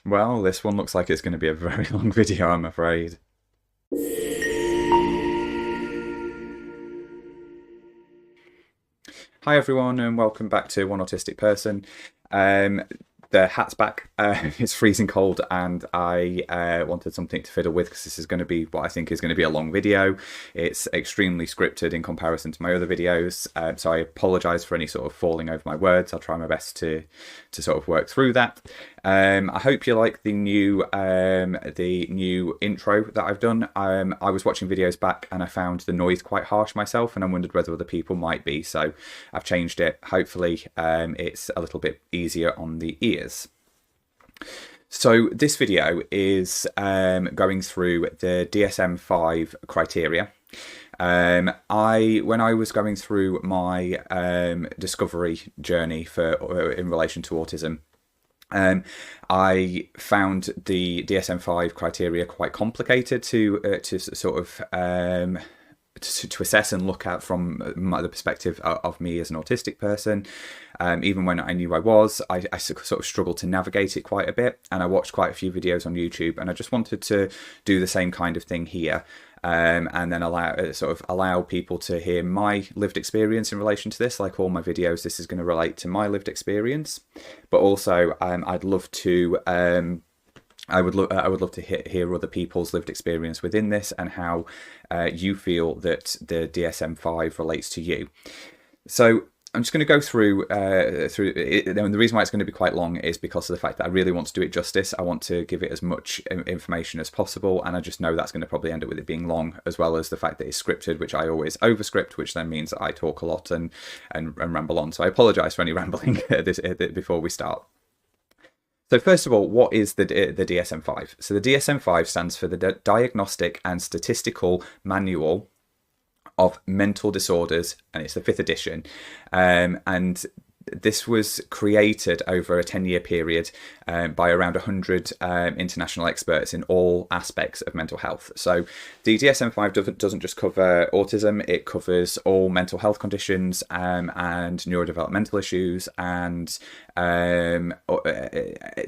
Well, this one looks like it's going to be a very long video, I'm afraid. Hi everyone, and welcome back to One Autistic Person. The hat's back. It's freezing cold, and I wanted something to fiddle with because this is going to be what I think is going to be a long video. It's extremely scripted in comparison to my other videos, so I apologise for any sort of falling over my words. I'll try my best to sort of work through that. I hope you like the new intro that I've done. I was watching videos back and I found the noise quite harsh myself, and I wondered whether other people might be, so I've changed it. Hopefully it's a little bit easier on the ears. So this video is going through the DSM-5 criteria. When I was going through my discovery journey in relation to autism, I found the DSM-5 criteria quite complicated to sort of to assess and look at from the perspective of me as an autistic person. Even when I knew I was, I sort of struggled to navigate it quite a bit, and I watched quite a few videos on YouTube, and I just wanted to do the same kind of thing here. And then allow people to hear my lived experience in relation to this. Like all my videos, this is going to relate to my lived experience, but also I'd love to I would love to hear other people's lived experience within this, and how you feel that the DSM-5 relates to you. So I'm just going to go through it. And the reason why it's going to be quite long is because of the fact that I really want to do it justice. I want to give it as much information as possible, and I just know that's going to probably end up with it being long, as well as the fact that it's scripted, which I always overscript, which then means that I talk a lot and ramble on. So I apologise for any rambling before we start. So first of all, what is the DSM-5? So the DSM-5 stands for the Diagnostic and Statistical Manual of Mental Disorders, and it's the 5th edition. And this was created over a 10-year period by around 100 international experts in all aspects of mental health. So the DSM-5 doesn't just cover autism, it covers all mental health conditions and neurodevelopmental issues, and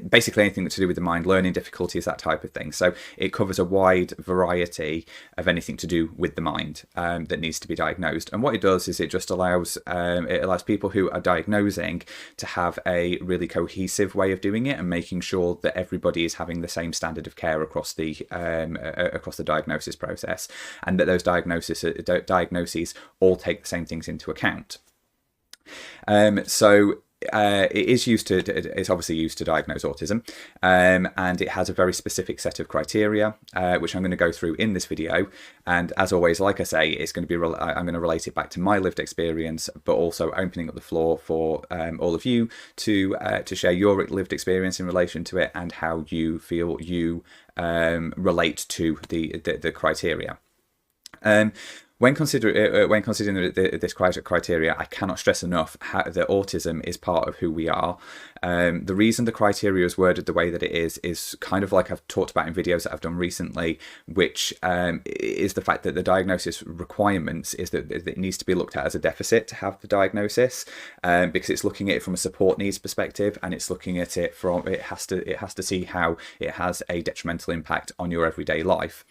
basically anything to do with the mind, learning difficulties, that type of thing. So it covers a wide variety of anything to do with the mind that needs to be diagnosed. And what it does is it just allows people who are diagnosing to have a really cohesive way of doing it, and making sure that everybody is having the same standard of care across the diagnosis process, and that those diagnoses all take the same things into account. It's obviously used to diagnose autism, and it has a very specific set of criteria, which I'm going to go through in this video. And as always, like I say, it's going to be I'm going to relate it back to my lived experience, but also opening up the floor for all of you to share your lived experience in relation to it, and how you feel you relate to the criteria. When considering this criteria, I cannot stress enough that autism is part of who we are. The reason the criteria is worded the way that it is kind of like I've talked about in videos that I've done recently, which is the fact that the diagnosis requirements is that it needs to be looked at as a deficit to have the diagnosis, because it's looking at it from a support needs perspective, and it's looking at it from it has to see how it has a detrimental impact on your everyday life.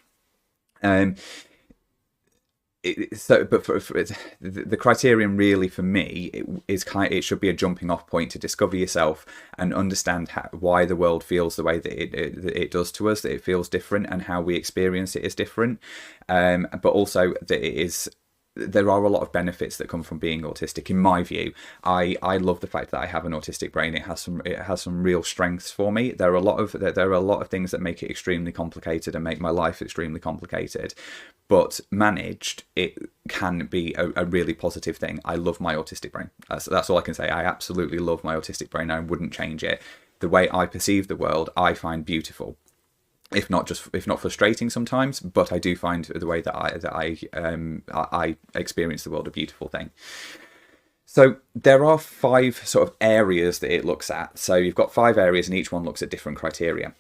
The criterion really for me it should be a jumping off point to discover yourself and understand why the world feels the way that it does to us, that it feels different, and how we experience it is different, but also that there are a lot of benefits that come from being autistic. In my view, I love the fact that I have an autistic brain. It has some real strengths for me. There are a lot of things that make it extremely complicated and make my life extremely complicated, but managed, it can be a really positive thing. I love my autistic brain. That's all I can say. I absolutely love my autistic brain. I wouldn't change it. The way I perceive the world, I find beautiful. If not frustrating sometimes, but I do find the way that I experience the world a beautiful thing. So there are 5 sort of areas that it looks at. So you've got 5 areas, and each one looks at different criteria.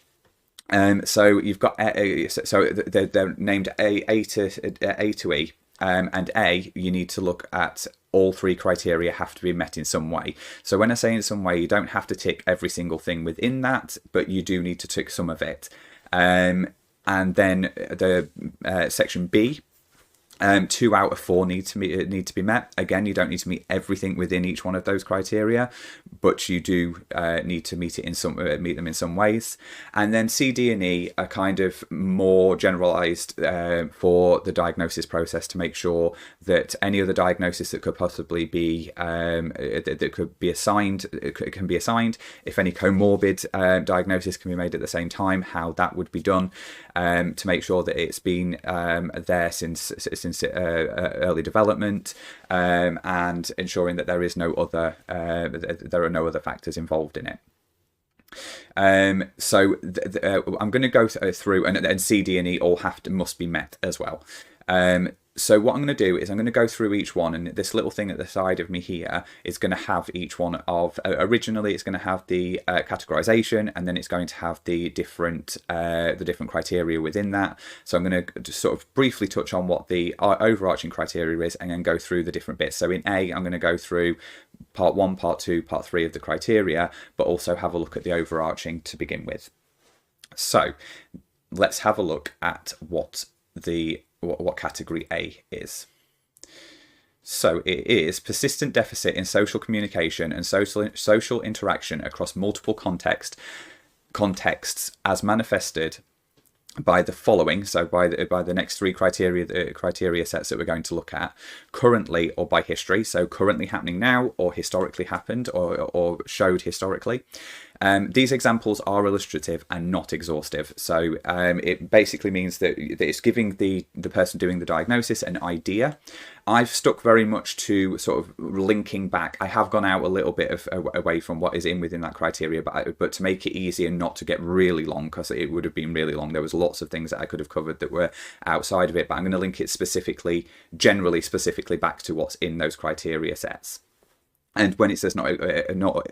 So you've got they're named A to E. And A, you need to look at all three criteria have to be met in some way. So when I say in some way, you don't have to tick every single thing within that, but you do need to tick some of it. And then the section B, 2 out of 4 need to be met. Again, you don't need to meet everything within each one of those criteria, but you do need to meet them in some ways. And then C, D, and E are kind of more generalized for the diagnosis process, to make sure that any other diagnosis that could possibly be that could be assigned can be assigned. If any comorbid diagnosis can be made at the same time, how that would be done, to make sure that it's been there since early development, and ensuring that there is no other there are no other factors involved in it. So I'm going to go through, and C, D, and E all must be met as well. So what I'm going to do is I'm going to go through each one, and this little thing at the side of me here is going to have each one of, originally it's going to have the categorization, and then it's going to have the different criteria within that. So I'm going to just sort of briefly touch on what the overarching criteria is, and then go through the different bits. So in A, I'm going to go through part 1, part 2, part 3 of the criteria, but also have a look at the overarching to begin with. So let's have a look at what category A is. So it is persistent deficit in social communication and social interaction across multiple contexts as manifested by the following. So by the next 3 criteria sets that we're going to look at: currently or by history. So currently happening now, or historically happened, or showed historically. These examples are illustrative and not exhaustive. So it basically means that it's giving the person doing the diagnosis an idea. I've stuck very much to sort of linking back. I have gone out a little bit away from what is within that criteria, but to make it easy and not to get really long, because it would have been really long. There was lots of things that I could have covered that were outside of it, but I'm going to link it specifically back to what's in those criteria sets. And when it says not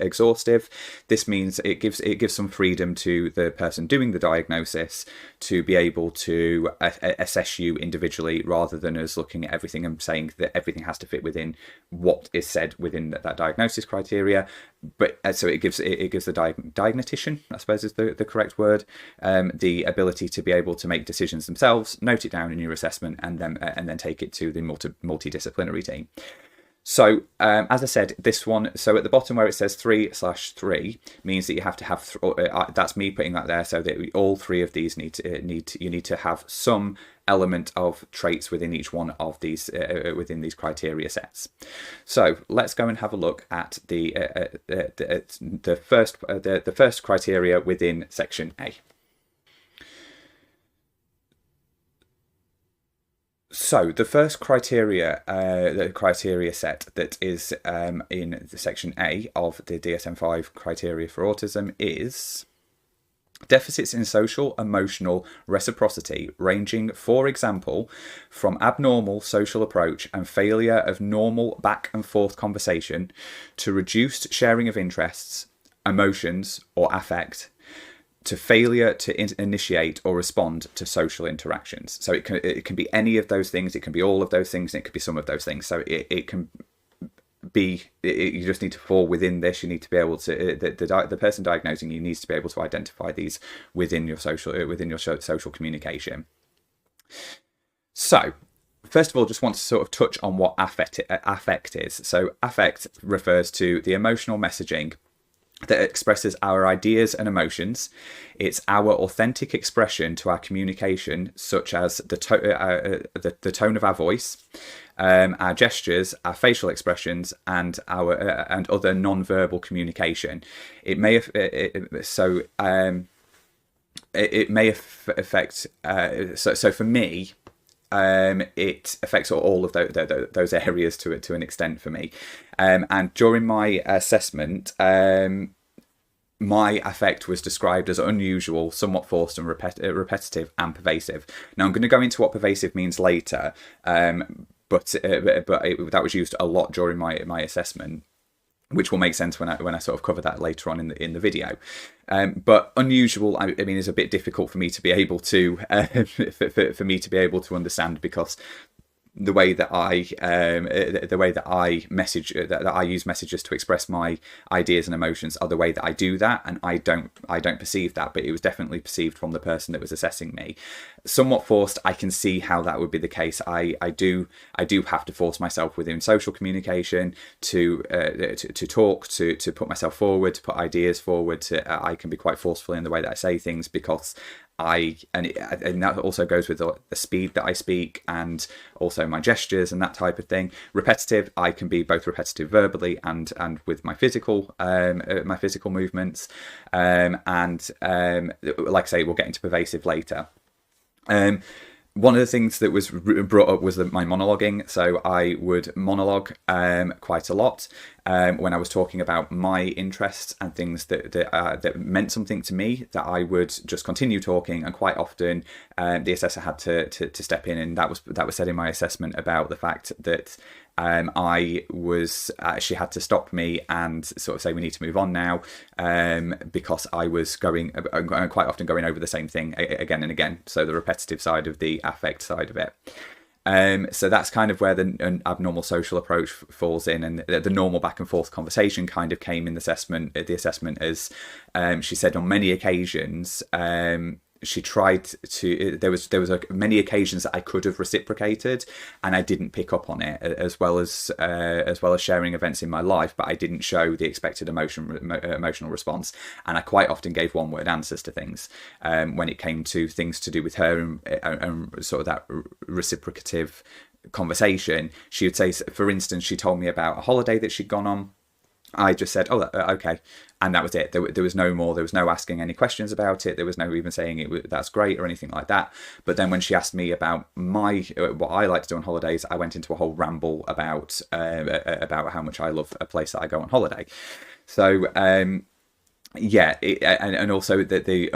exhaustive, this means it gives some freedom to the person doing the diagnosis to be able to assess you individually, rather than us looking at everything and saying that everything has to fit within what is said within that diagnosis criteria. But so it gives the diagnostician, I suppose is the correct word, the ability to be able to make decisions themselves, note it down in your assessment, and then take it to the multidisciplinary team. So, as I said, this one, so at the bottom where it says 3/3 means that you have to have, that's me putting that there, so that all 3 of these you need to have some element of traits within each one of these, within these criteria sets. So let's go and have a look at the first criteria within section A. So the first criteria, the criteria set that is in the section A of the DSM-5 criteria for autism is deficits in social, emotional reciprocity, ranging, for example, from abnormal social approach and failure of normal back and forth conversation to reduced sharing of interests, emotions, or affect, to failure to initiate or respond to social interactions. So it can be any of those things, it can be all of those things, and it could be some of those things. So it can be, you just need to fall within this. You need to be able to, the person diagnosing you needs to be able to identify these within your social communication. So first of all, just want to sort of touch on what affect is. So affect refers to the emotional messaging that expresses our ideas and emotions. It's our authentic expression to our communication, such as the tone of our voice, our gestures, our facial expressions, and other non-verbal communication. It may affect. So for me, it affects all of those areas to an extent for me. And during my assessment, my affect was described as unusual, somewhat forced and repetitive and pervasive. Now I'm going to go into what pervasive means later, but that was used a lot during my assessment, which will make sense when I sort of cover that later on in the video. But unusual, I mean, is a bit difficult for me to be able to for me to be able to understand, because the way that I message, that I use messages to express my ideas and emotions are the way that I do that, and I don't perceive that, but it was definitely perceived from the person that was assessing me. Somewhat forced. I can see how that would be the case. I do have to force myself within social communication to talk, to put myself forward, to put ideas forward. I can be quite forceful in the way that I say things, because and that also goes with the speed that I speak, and also my gestures and that type of thing. Repetitive, I can be both repetitive verbally and with my physical movements, and like I say, we'll get into pervasive later. One of the things that was brought up was my monologuing. So I would monologue quite a lot when I was talking about my interests and things that meant something to me, that I would just continue talking. And quite often the assessor had to step in, and that was said in my assessment about the fact that she had to stop me and sort of say, we need to move on now, because I was quite often going over the same thing again and again. So the repetitive side of the affect side of it. So that's kind of where the abnormal social approach falls in, and the normal back and forth conversation kind of came in the assessment. As she said, on many occasions, she tried to. There was many occasions that I could have reciprocated, and I didn't pick up on it, as well as sharing events in my life, but I didn't show the expected emotional response, and I quite often gave one-word answers to things when it came to things to do with her and sort of that reciprocative conversation. She would say, for instance, she told me about a holiday that she'd gone on. I just said, oh, okay. And that was it. There was no more. There was no asking any questions about it. There was no even saying that's great or anything like that. But then when she asked me about what I like to do on holidays, I went into a whole ramble about how much I love a place that I go on holiday. So yeah, and also the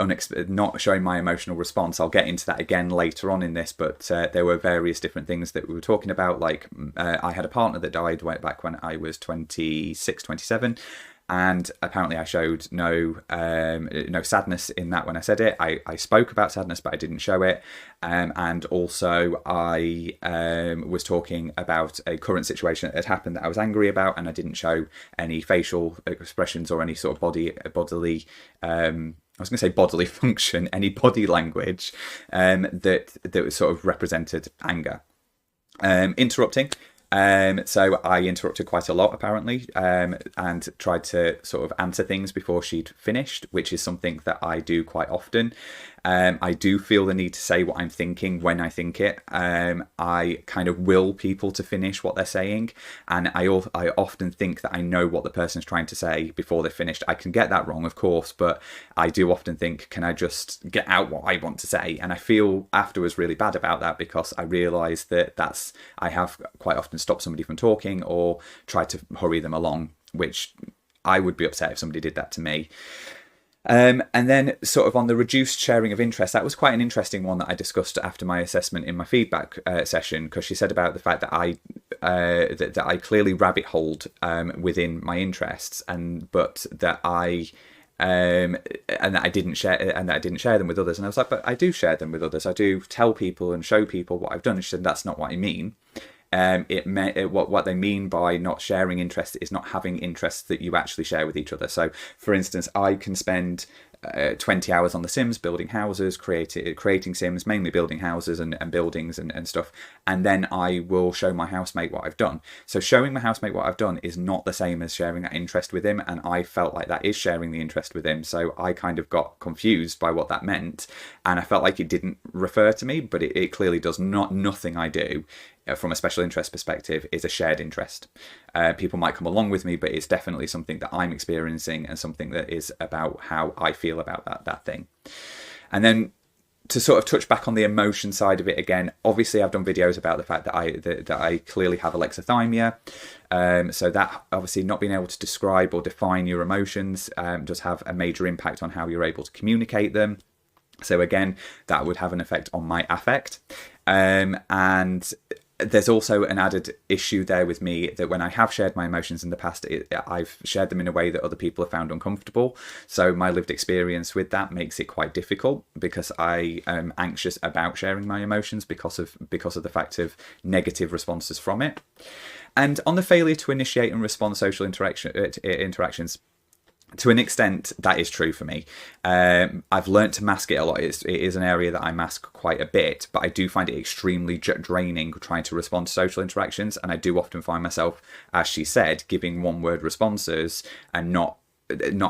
not showing my emotional response. I'll get into that again later on in this, but there were various different things that we were talking about. Like I had a partner that died back when I was 26, 27. And apparently I showed no sadness in that when I said it. I spoke about sadness, but I didn't show it. And also I was talking about a current situation that had happened that I was angry about, and I didn't show any facial expressions or any sort of bodily I was going to say bodily function, any body language that sort of represented anger. Interrupting. So I interrupted quite a lot, apparently, and tried to sort of answer things before she'd finished, which is something that I do quite often. I do feel the need to say what I'm thinking when I think it. I kind of will people to finish what they're saying, and I often think that I know what the person's trying to say before they're finished. I can get that wrong, of course, but I do often think, can I just get out what I want to say? And I feel afterwards really bad about that, because I realise that I have quite often stopped somebody from talking or tried to hurry them along, which I would be upset if somebody did that to me. And then sort of on the reduced sharing of interest, that was quite an interesting one that I discussed after my assessment in my feedback session, because she said about the fact that I clearly rabbit holed within my interests, but that I didn't share them with others. And I was like, but I do share them with others. I do tell people and show people what I've done. And she said, that's not what I mean. What they mean by not sharing interest is not having interests that you actually share with each other. So, for instance, I can spend 20 hours on the Sims building houses, creating Sims, mainly building houses and buildings and stuff, and then I will show my housemate what I've done. So showing my housemate what I've done is not the same as sharing that interest with him, and I felt like that is sharing the interest with him. So I kind of got confused by what that meant, and I felt like it didn't refer to me, but it clearly does. Nothing I do from a special interest perspective is a shared interest. People might come along with me, but it's definitely something that I'm experiencing and something that is about how I feel about that thing. And then to sort of touch back on the emotion side of it again, obviously I've done videos about the fact that I clearly have alexithymia. So that obviously not being able to describe or define your emotions does have a major impact on how you're able to communicate them. So again, that would have an effect on my affect. And there's also an added issue there with me that when I have shared my emotions in the past, I've shared them in a way that other people have found uncomfortable. So my lived experience with that makes it quite difficult, because I am anxious about sharing my emotions because of the fact of negative responses from it. And on the failure to initiate and respond to social interactions, to an extent, that is true for me. I've learned to mask it a lot. It is an area that I mask quite a bit, but I do find it extremely draining trying to respond to social interactions. And I do often find myself, as she said, giving one-word responses and not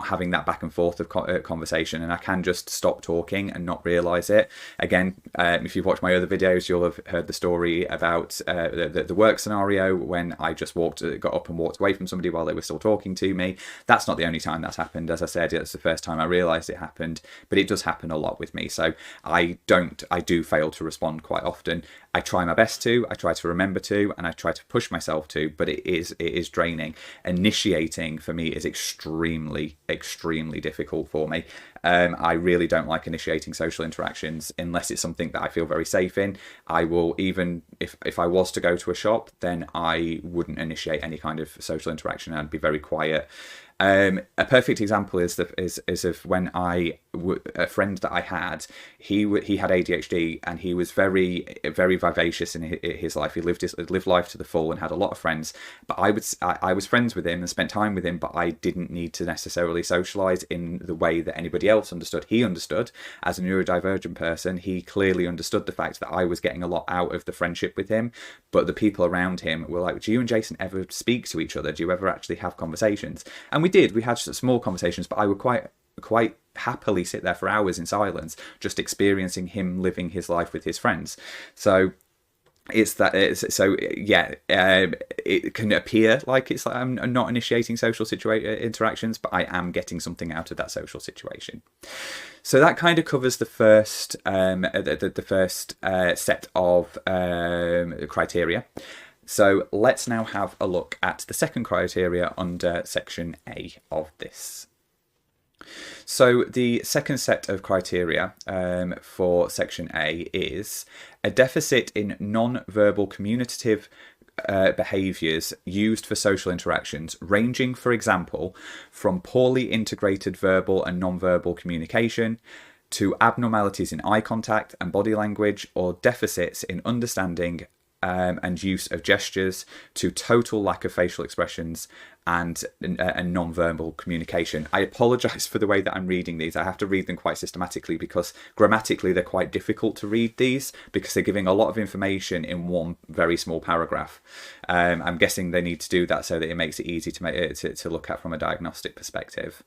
having that back and forth of conversation, and I can just stop talking and not realize it. Again, if you've watched my other videos, you'll have heard the story about the work scenario when I just got up and walked away from somebody while they were still talking to me. That's not the only time that's happened. As I said, it's the first time I realized it happened, but it does happen a lot with me. So I do fail to respond quite often. I try my best to, I try to remember to, and I try to push myself to, but it is draining. Initiating for me is extremely difficult for me. I really don't like initiating social interactions unless it's something that I feel very safe in. I will, even if I was to go to a shop, then I wouldn't initiate any kind of social interaction. I'd be very quiet. A perfect example is of when a friend that I had, he had ADHD, and he was very vivacious in his life. He lived life to the full and had a lot of friends. But I was friends with him and spent time with him, but I didn't need to necessarily socialise in the way that anybody else understood. He understood as a neurodivergent person. He clearly understood the fact that I was getting a lot out of the friendship with him. But the people around him were like, "Do you and Jason ever speak to each other? Do you ever actually have conversations?" And we did. We had small conversations, but I would quite happily sit there for hours in silence, just experiencing him living his life with his friends. So it can appear like it's like I'm not initiating social interactions, but I am getting something out of that social situation. So that kind of covers the first set of criteria. So let's now have a look at the second criteria under section A of this. So the second set of criteria for section A is a deficit in non-verbal communicative behaviours used for social interactions, ranging, for example, from poorly integrated verbal and non-verbal communication to abnormalities in eye contact and body language, or deficits in understanding and use of gestures, to total lack of facial expressions and non-verbal communication. I apologise for the way that I'm reading these. I have to read them quite systematically because grammatically they're quite difficult to read these, because they're giving a lot of information in one very small paragraph. I'm guessing they need to do that so that it makes it easy to look at from a diagnostic perspective.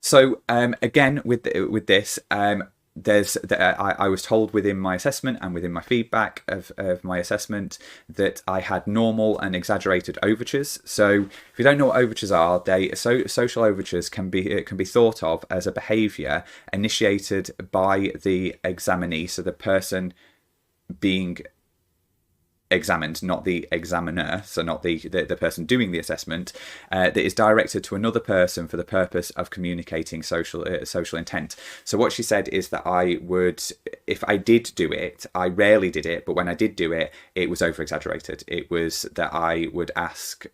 So again, with this, I was told within my assessment and within my feedback of my assessment that I had normal and exaggerated overtures. So if you don't know what overtures are, social overtures can be thought of as a behaviour initiated by the examinee, so the person being examined, not the examiner, so not the person doing the assessment, that is directed to another person for the purpose of communicating social intent. So what she said is that I would, if I did do it, I rarely did it, but when I did do it, it was over exaggerated. It was that I would ask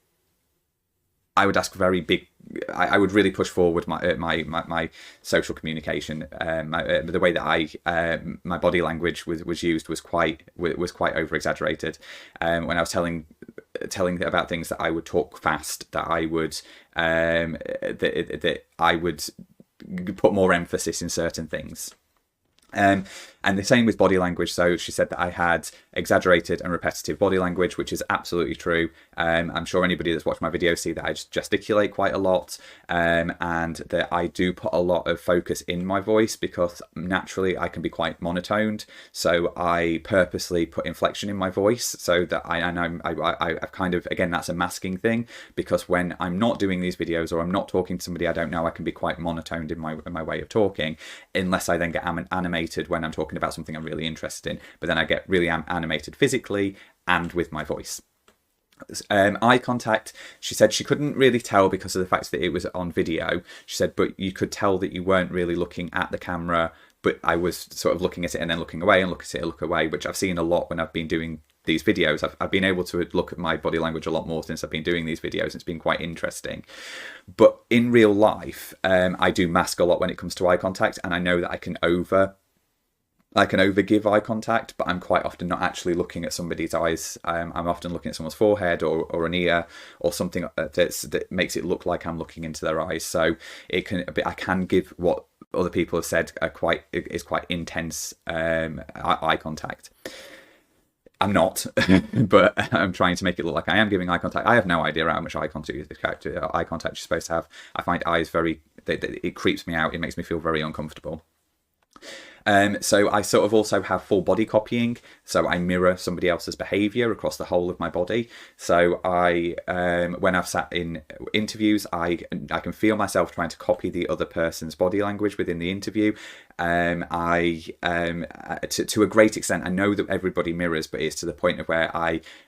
very big. I would really push forward my social communication. The way that my body language was used was quite over exaggerated. When I was telling about things, that I would talk fast, that I would that I would put more emphasis in certain things. And the same with body language. So she said that I had exaggerated and repetitive body language, which is absolutely true. I'm sure anybody that's watched my videos see that I gesticulate quite a lot, and that I do put a lot of focus in my voice because naturally I can be quite monotoned. So I purposely put inflection in my voice so that I've kind of, again, that's a masking thing, because when I'm not doing these videos or I'm not talking to somebody I don't know, I can be quite monotoned in my way of talking, unless I then get animated when I'm talking about something I'm really interested in. But then I get really animated physically and with my voice. Eye contact, she said she couldn't really tell because of the fact that it was on video. She said, but you could tell that you weren't really looking at the camera, but I was sort of looking at it and then looking away and look at it and look away, which I've seen a lot when I've been doing these videos, I've been able to look at my body language a lot more since I've been doing these videos. It's been quite interesting. But in real life, I do mask a lot when it comes to eye contact, and I know that I can overgive eye contact, but I'm quite often not actually looking at somebody's eyes. I'm often looking at someone's forehead or an ear or something that makes it look like I'm looking into their eyes. So I can give what other people have said is quite intense eye contact. I'm not, but I'm trying to make it look like I am giving eye contact. I have no idea how much eye contact you're supposed to have. I find eyes it creeps me out. It makes me feel very uncomfortable. So I sort of also have full body copying. So I mirror somebody else's behaviour across the whole of my body. So when I've sat in interviews, I can feel myself trying to copy the other person's body language within the interview. To a great extent, I know that everybody mirrors, but it's to the point of where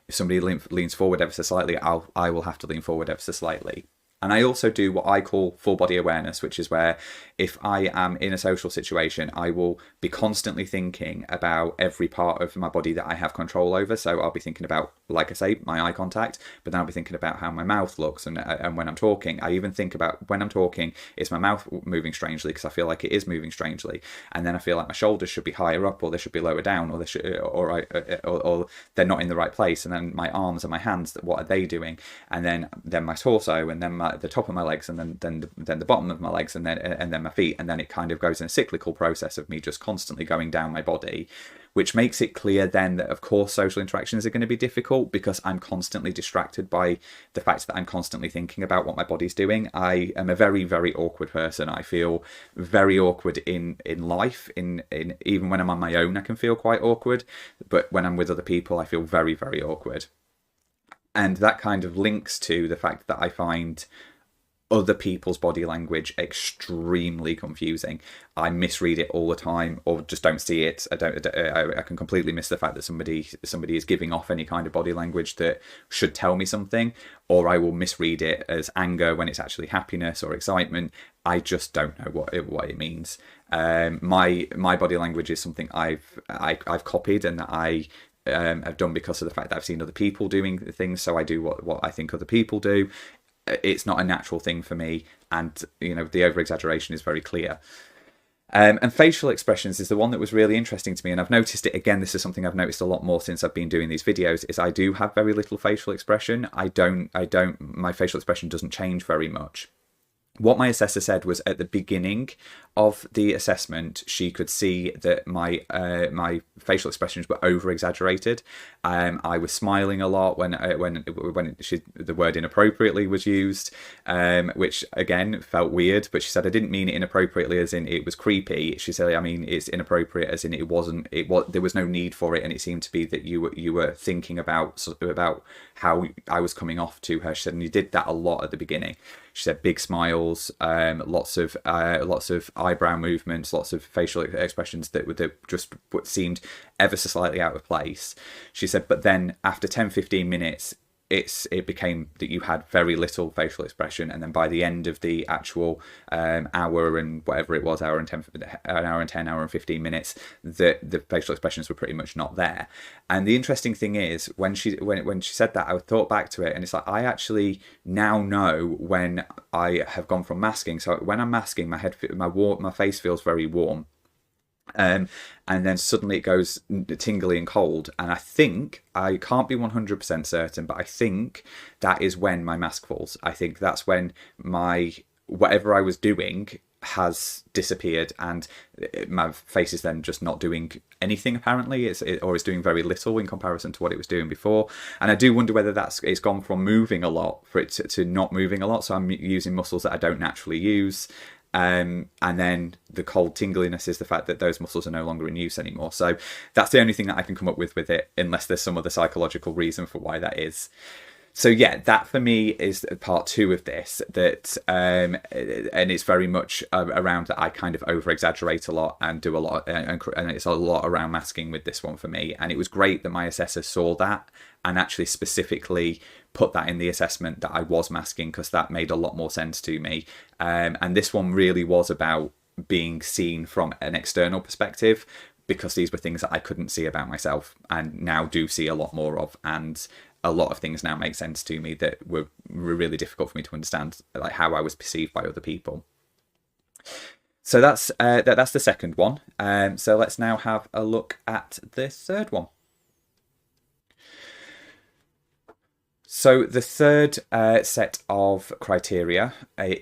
if somebody leans forward ever so slightly, I will have to lean forward ever so slightly. And I also do what I call full body awareness, which is where if I am in a social situation, I will be constantly thinking about every part of my body that I have control over. So I'll be thinking about, like I say, my eye contact, but then I'll be thinking about how my mouth looks and when I'm talking. I even think about when I'm talking, is my mouth moving strangely, because I feel like it is moving strangely. And then I feel like my shoulders should be higher up, or they should be lower down, or or they're not in the right place. And then my arms and my hands, what are they doing? And then my torso, and then the top of my legs, and then the bottom of my legs, and then my feet, and then it kind of goes in a cyclical process of me just constantly going down my body, which makes it clear then that of course social interactions are going to be difficult because I'm constantly distracted by the fact that I'm constantly thinking about what my body's doing. I am a very, very awkward person. I feel very awkward in life. In even when I'm on my own, I can feel quite awkward, but when I'm with other people, I feel very, very awkward. And that kind of links to the fact that I find other people's body language extremely confusing. I misread it all the time, or just don't see it. I can completely miss the fact that somebody is giving off any kind of body language that should tell me something, or I will misread it as anger when it's actually happiness or excitement. I just don't know what it means. My body language is something I've copied, and that I've done because of the fact that I've seen other people doing things. So I do what I think other people do. It's not a natural thing for me, and the over-exaggeration is very clear. And facial expressions is the one that was really interesting to me, and I've noticed it again. This is something I've noticed a lot more since I've been doing these videos. Is I do have very little facial expression. My facial expression doesn't change very much. What my assessor said was at the beginning of the assessment, she could see that my facial expressions were over exaggerated. I was smiling a lot when the word inappropriately was used, which again felt weird. But she said I didn't mean it inappropriately as in it was creepy. She said I mean it's inappropriate as in there was no need for it, and it seemed to be that you were thinking about how I was coming off to her. She said, and you did that a lot at the beginning. She said big smiles, lots of eyebrow movements, lots of facial expressions that just seemed ever so slightly out of place. She said, but then after 10-15 minutes, it became that you had very little facial expression, and then by the end of the actual hour and whatever it was, hour and 15 minutes, the facial expressions were pretty much not there. And the interesting thing is, when she said that, I thought back to it, and it's like I actually now know when I have gone from masking. So when I'm masking, my face feels very warm. And then suddenly it goes tingly and cold, and I think, I can't be 100% certain, but I think that is when my mask falls. I think that's when whatever I was doing has disappeared, and my face is then just not doing anything apparently, or is doing very little in comparison to what it was doing before. And I do wonder whether it's gone from moving a lot for it to not moving a lot, so I'm using muscles that I don't naturally use. And then the cold tingliness is the fact that those muscles are no longer in use anymore. So that's the only thing that I can come up with it, unless there's some other psychological reason for why that is. So yeah, that for me is part two of this, and it's very much around that I kind of over exaggerate a lot and do a lot, and it's a lot around masking with this one for me. And it was great that my assessor saw that and actually specifically put that in the assessment that I was masking, because that made a lot more sense to me. And this one really was about being seen from an external perspective, because these were things that I couldn't see about myself and now do see a lot more of. And a lot of things now make sense to me that were really difficult for me to understand, like how I was perceived by other people. So that's the second one. So let's now have a look at the third one. So the third set of criteria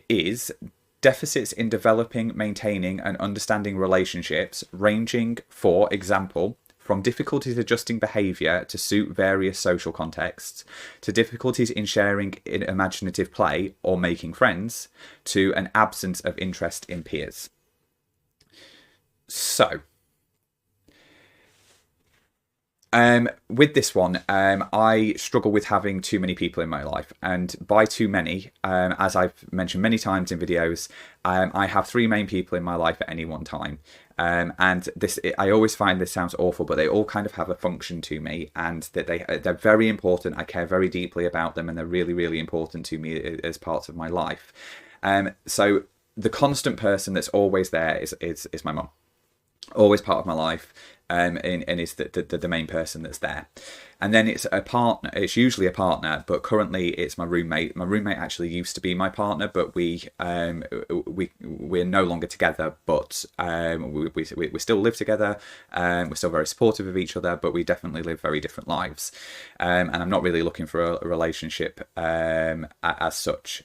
is deficits in developing, maintaining and understanding relationships, ranging, for example, from difficulties adjusting behaviour to suit various social contexts, to difficulties in sharing in imaginative play or making friends, to an absence of interest in peers. So, with this one, I struggle with having too many people in my life, and by too many, as I've mentioned many times in videos, I have three main people in my life at any one time. And this, I always find this sounds awful, but they all kind of have a function to me, and that they're very important. I care very deeply about them, and they're really, really important to me as parts of my life. So the constant person that's always there is my mum. Always part of my life, and is the main person that's there. And then it's a partner. It's usually a partner, but currently it's my roommate. My roommate actually used to be my partner, but we're no longer together. But we still live together. We're still very supportive of each other, but we definitely live very different lives. And I'm not really looking for a relationship as such.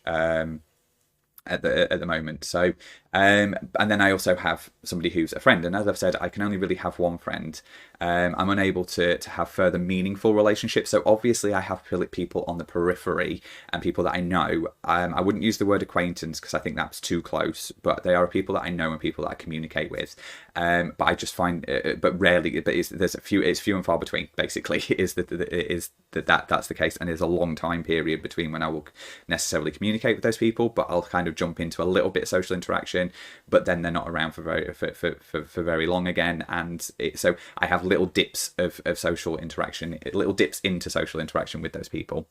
At the moment. So and then I also have somebody who's a friend, and as I've said, I can only really have one friend. I'm unable to have further meaningful relationships. So obviously I have people on the periphery and people that I know. I wouldn't use the word acquaintance because I think that's too close, but they are people that I know and people that I communicate with. But I just find, but rarely, but it's few and far between. Basically, that's the case, and there's a long time period between when I will necessarily communicate with those people, but I'll kind of jump into a little bit of social interaction, but then they're not around for very long again, and so I have little dips of social interaction, little dips into social interaction with those people.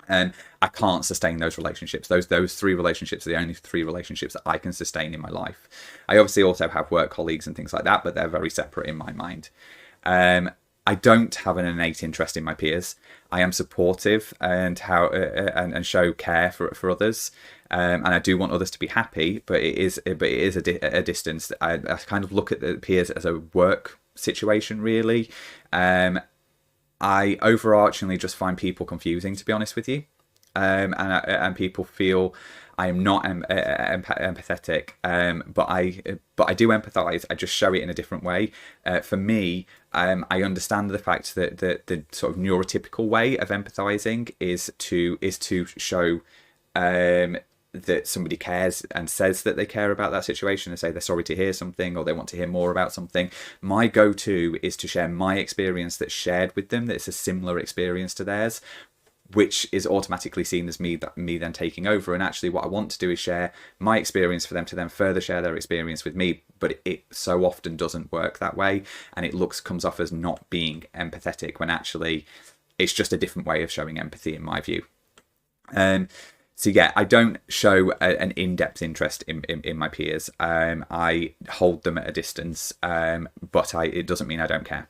And I can't sustain those relationships. Those three relationships are the only three relationships that I can sustain in my life. I obviously also have work colleagues and things like that, but they're very separate in my mind. I don't have an innate interest in my peers. I am supportive and show care for others, and I do want others to be happy. But it is a distance. I kind of look at the peers as a work situation, really. I overarchingly just find people confusing, to be honest with you, and people feel I am not empathetic, but I do empathise. I just show it in a different way. For me, I understand the fact that the sort of neurotypical way of empathising is to show that somebody cares and says that they care about that situation, and say they're sorry to hear something or they want to hear more about something. My go-to is to share my experience that's shared with them, that's a similar experience to theirs, which is automatically seen as me then taking over. And actually what I want to do is share my experience for them to then further share their experience with me, but it so often doesn't work that way, and it comes off as not being empathetic, when actually it's just a different way of showing empathy, in my view. So yeah, I don't show an in-depth interest in my peers. I hold them at a distance, but it doesn't mean I don't care.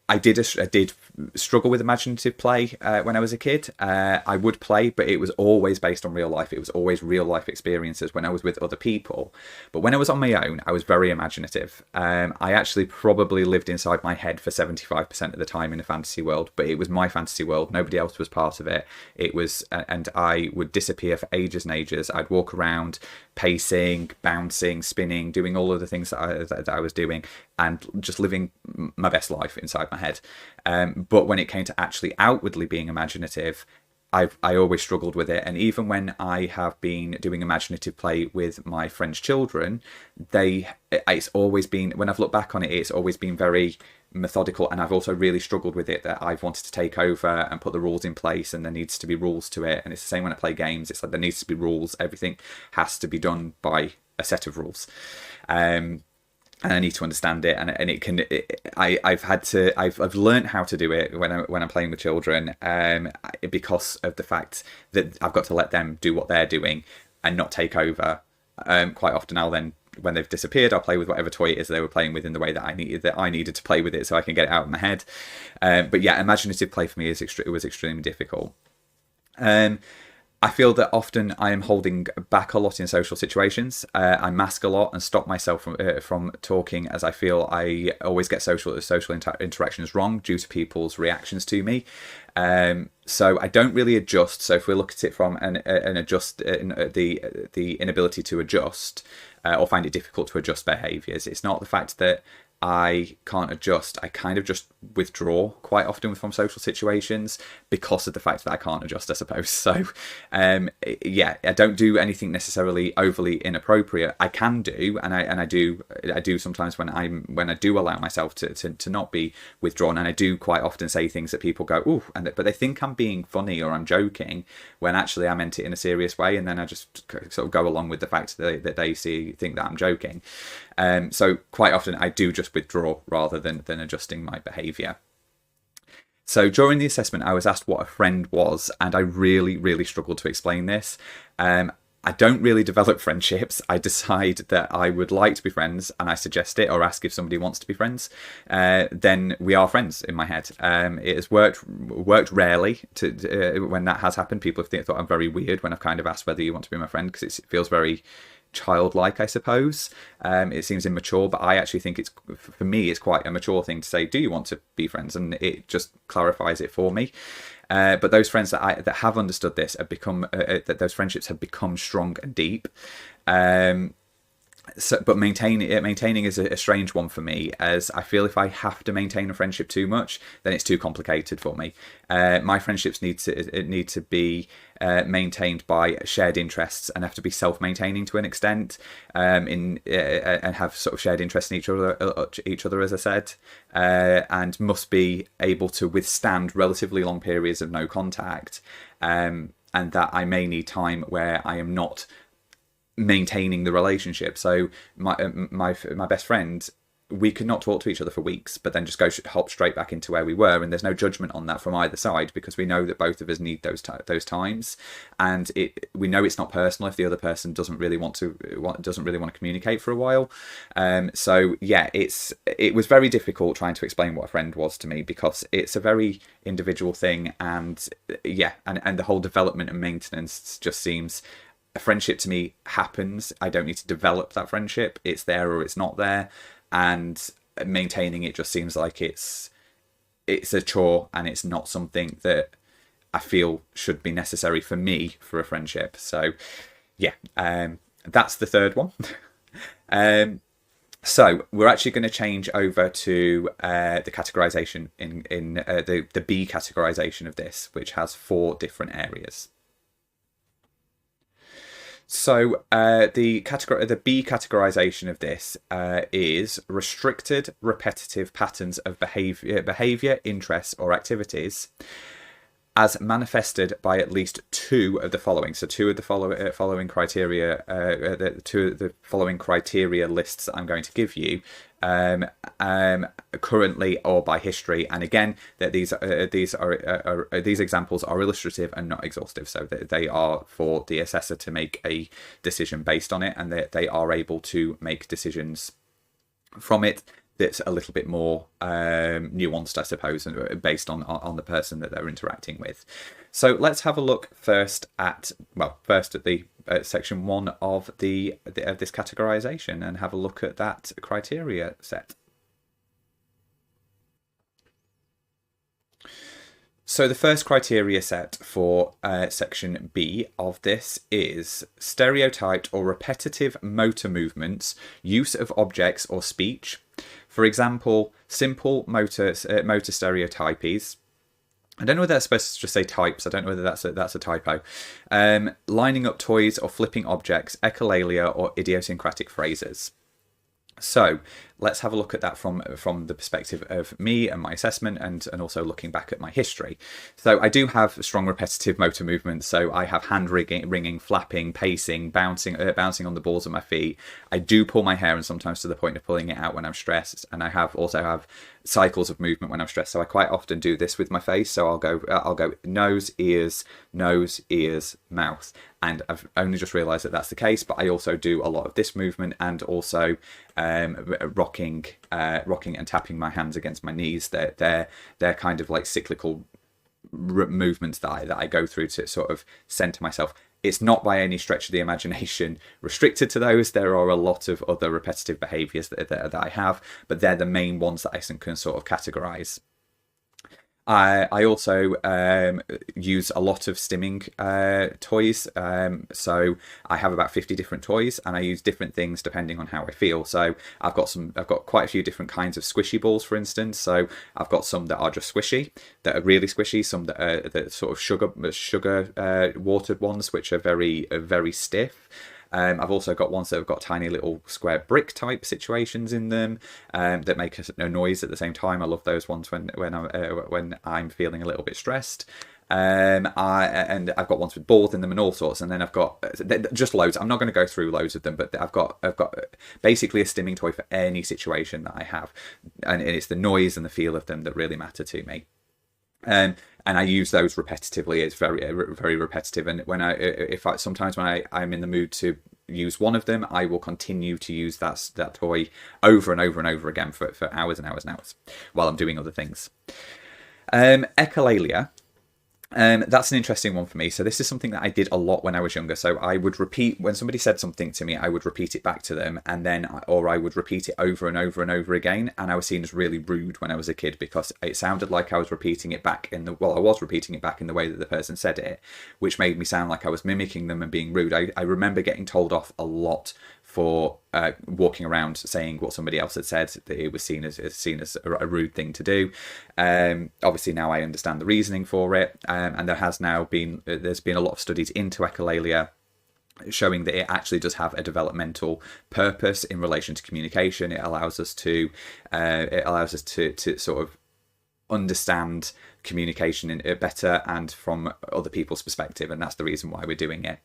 I did struggle with imaginative play when I was a kid. I would play, but it was always based on real life. It was always real life experiences when I was with other people. But when I was on my own, I was very imaginative. I actually probably lived inside my head for 75% of the time in a fantasy world, but it was my fantasy world. Nobody else was part of it. It was, and I would disappear for ages and ages. I'd walk around pacing, bouncing, spinning, doing all of the things that I was doing, and just living my best life inside my head. But when it came to actually outwardly being imaginative, I always struggled with it. And even when I have been doing imaginative play with my friends' children, it's always been, when I've looked back on it, it's always been very methodical. And I've also really struggled with it, that I've wanted to take over and put the rules in place, and there needs to be rules to it. And it's the same when I play games. It's like there needs to be rules. Everything has to be done by a set of rules. And I need to understand it, and it can. I've learned how to do it when I'm playing with children, because of the fact that I've got to let them do what they're doing and not take over. Quite often, I'll then when they've disappeared, I'll play with whatever toy it is they were playing with in the way that I needed to play with it so I can get it out of my head. But yeah, imaginative play for me was extremely difficult. I feel that often I am holding back a lot in social situations. I mask a lot and stop myself from talking, as I feel I always get social interactions wrong due to people's reactions to me. So I don't really adjust. So if we look at it from the inability to adjust or find it difficult to adjust behaviours, it's not the fact that I can't adjust. I kind of just withdraw quite often from social situations because of the fact that I can't adjust, I suppose. So, yeah, I don't do anything necessarily overly inappropriate. I can do, and I do sometimes when I do allow myself to not be withdrawn, and I do quite often say things that people go, ooh, but they think I'm being funny or I'm joking when actually I meant it in a serious way, and then I just sort of go along with the fact that they think that I'm joking. So quite often I do just withdraw rather than adjusting my behaviour. So during the assessment, I was asked what a friend was, and I really, really struggled to explain this. I don't really develop friendships. I decide that I would like to be friends, and I suggest it or ask if somebody wants to be friends. Then we are friends in my head. It has worked rarely when that has happened. People have thought I'm very weird when I've kind of asked whether you want to be my friend, because it feels very childlike, I suppose. It seems immature, but I actually think for me it's quite a mature thing to say, do you want to be friends? And it just clarifies it for me. But those friends that have understood this have become that those friendships have become strong and deep. But maintaining is a strange one for me, as I feel if I have to maintain a friendship too much, then it's too complicated for me. My friendships need to be maintained by shared interests and have to be self-maintaining to an extent, and have sort of shared interests in each other, as I said, and must be able to withstand relatively long periods of no contact, and that I may need time where I am not maintaining the relationship. So my best friend, we could not talk to each other for weeks, but then just hop straight back into where we were, and there's no judgment on that from either side, because we know that both of us need those times, and we know it's not personal if the other person doesn't really want to communicate for a while. So yeah, it was very difficult trying to explain what a friend was to me, because it's a very individual thing, and yeah, and the whole development and maintenance just seems. A friendship to me happens. I don't need to develop that friendship. It's there or it's not there, and maintaining it just seems like it's a chore, and it's not something that I feel should be necessary for me for a friendship. So yeah, that's the third one. So we're actually going to change over to the categorization in the B categorization of this, which has 4 different areas. So the B categorization of this is restricted, repetitive patterns of behavior, interests, or activities as manifested by at least 2 of the following. So 2 of the following criteria, the following criteria lists that I'm going to give you, currently or by history. And again, that these examples are illustrative and not exhaustive. So they are for the assessor to make a decision based on it, and they are able to make decisions from it that's a little bit more nuanced, I suppose, based on the person that they're interacting with. So let's have a look first at the section 1 of this categorization, and have a look at that criteria set. So the first criteria set for section B of this is stereotyped or repetitive motor movements, use of objects or speech. For example, simple motor stereotypies. I don't know whether that's supposed to just say types. I don't know whether that's a typo. Lining up toys or flipping objects, echolalia or idiosyncratic phrases. So let's have a look at that from the perspective of me and my assessment, and also looking back at my history. So I do have strong repetitive motor movements. So I have hand wringing, flapping, pacing, bouncing on the balls of my feet. I do pull my hair, and sometimes to the point of pulling it out when I'm stressed. And I also have cycles of movement when I'm stressed. So I quite often do this with my face. So I'll go nose, ears, mouth. And I've only just realised that that's the case. But I also do a lot of this movement, and also rocking and tapping my hands against my knees. They're kind of like cyclical movements that I go through to sort of center myself. It's not by any stretch of the imagination restricted to those. There are a lot of other repetitive behaviors that I have, but they're the main ones that I can sort of categorize. I also use a lot of stimming toys. So I have about 50 different toys, and I use different things depending on how I feel. So I've got quite a few different kinds of squishy balls, for instance. So I've got some that are just squishy, that are really squishy, some that are sort of sugar watered ones, which are very stiff. I've also got ones that have got tiny little square brick type situations in them that make a noise at the same time. I love those ones when I'm feeling a little bit stressed. And I've got ones with balls in them and all sorts. And then I've got just loads. I'm not going to go through loads of them, but I've got basically a stimming toy for any situation that I have, and it's the noise and the feel of them that really matter to me. And I use those repetitively. It's very repetitive. And sometimes when I'm in the mood to use one of them, I will continue to use that toy over and over and over again for hours and hours and hours while I'm doing other things. Echolalia. That's an interesting one for me. So this is something that I did a lot when I was younger. So I would repeat, when somebody said something to me, I would repeat it back to them, or I would repeat it over and over and over again. And I was seen as really rude when I was a kid, because it sounded like I was repeating it back I was repeating it back in the way that the person said it, which made me sound like I was mimicking them and being rude. I remember getting told off a lot for walking around saying what somebody else had said, that it was seen as a rude thing to do. Obviously now I understand the reasoning for it, and there's been a lot of studies into echolalia showing that it actually does have a developmental purpose in relation to communication. It allows us to sort of understand communication better and from other people's perspective, and that's the reason why we're doing it.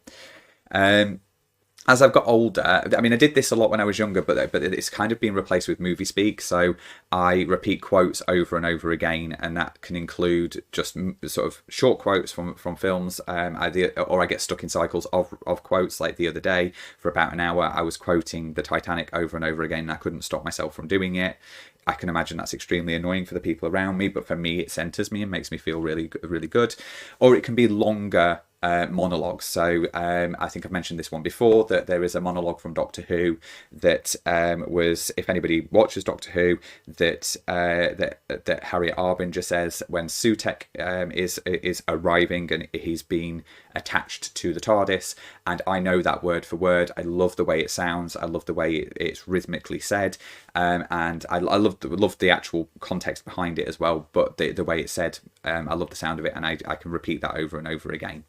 As I've got older, I mean, I did this a lot when I was younger, but it's kind of been replaced with movie speak. So I repeat quotes over and over again, and that can include just sort of short quotes from films, or I get stuck in cycles of quotes. Like the other day, for about an hour, I was quoting the Titanic over and over again, and I couldn't stop myself from doing it. I can imagine that's extremely annoying for the people around me, but for me, it centers me and makes me feel really, really good. Or it can be longer monologues. So I think I've mentioned this one before, that there is a monologue from Doctor Who that was, if anybody watches Doctor Who, that Harriet Arbinger says when Sutek is arriving and he's been attached to the TARDIS, and I know that word for word. I love the way it sounds. I love the way it's rhythmically said, and I love the actual context behind it as well. But the way it's said, I love the sound of it, and I can repeat that over and over again.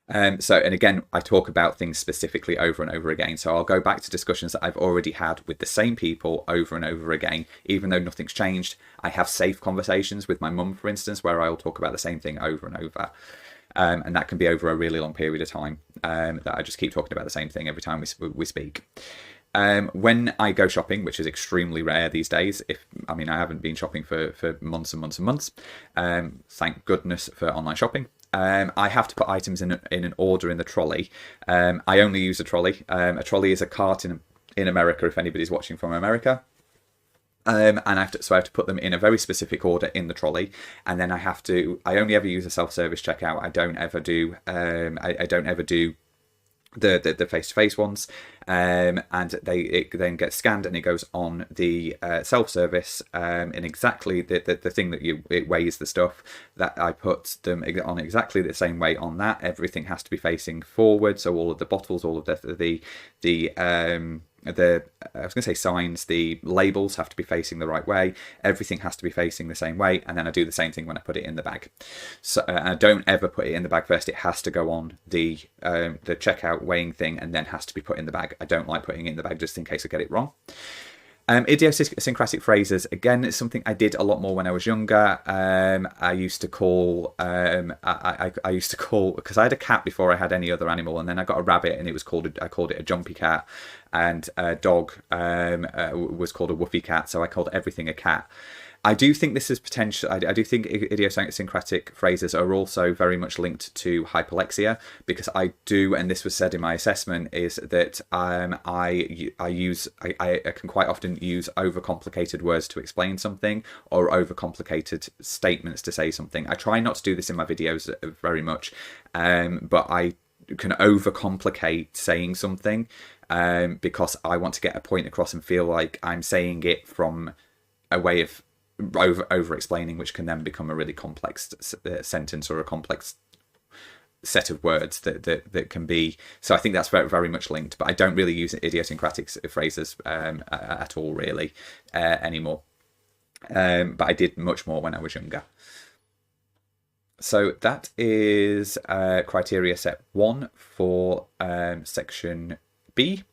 And again, I talk about things specifically over and over again. So I'll go back to discussions that I've already had with the same people over and over again, even though nothing's changed. I have safe conversations with my mum, for instance, where I'll talk about the same thing over and over. And that can be over a really long period of time, that I just keep talking about the same thing every time we speak. When I go shopping, which is extremely rare these days, I haven't been shopping for months and months and months. Thank goodness for online shopping. I have to put items in an order in the trolley. I only use a trolley. A trolley is a cart in America, if anybody's watching from America. And I have to put them in a very specific order in the trolley, and then I only ever use a self-service checkout. I don't ever do the face-to-face ones, and it then gets scanned and it goes on the self-service in exactly the thing that it weighs the stuff, that I put them on exactly the same way on that. Everything has to be facing forward, so all of the bottles, all of the I was going to say signs, the labels have to be facing the right way. Everything has to be facing the same way, and then I do the same thing when I put it in the bag. So I don't ever put it in the bag first. It has to go on the checkout weighing thing, and then has to be put in the bag. I don't like putting it in the bag just in case I get it wrong. Idiosyncratic phrases, again, it's something I did a lot more when I was younger. I used to call, I used to call, because I had a cat before I had any other animal, and then I got a rabbit, and it was called, I called it a jumpy cat, and a dog was called a woofy cat, so I called everything a cat. I do think this is potential. I do think idiosyncratic phrases are also very much linked to hyperlexia, because I do, and this was said in my assessment, is that I can quite often use overcomplicated words to explain something, or overcomplicated statements to say something. I try not to do this in my videos very much, but I can overcomplicate saying something because I want to get a point across and feel like I'm saying it from a way of over explaining, which can then become a really complex sentence or a complex set of words that can be. So I think that's very, very much linked, but I don't really use idiosyncratic phrases at all really anymore, but I did much more when I was younger. So that is criteria set 1 for section B.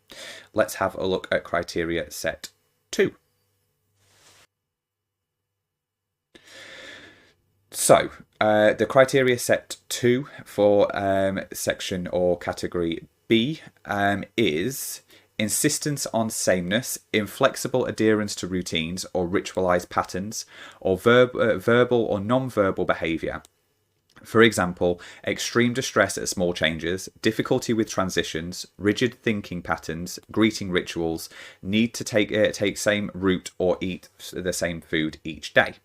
Let's have a look at criteria set 2. So, the criteria set 2 for section or category B is insistence on sameness, inflexible adherence to routines or ritualized patterns, or verbal or non-verbal behavior. For example, extreme distress at small changes, difficulty with transitions, rigid thinking patterns, greeting rituals, need to take same route or eat the same food each day.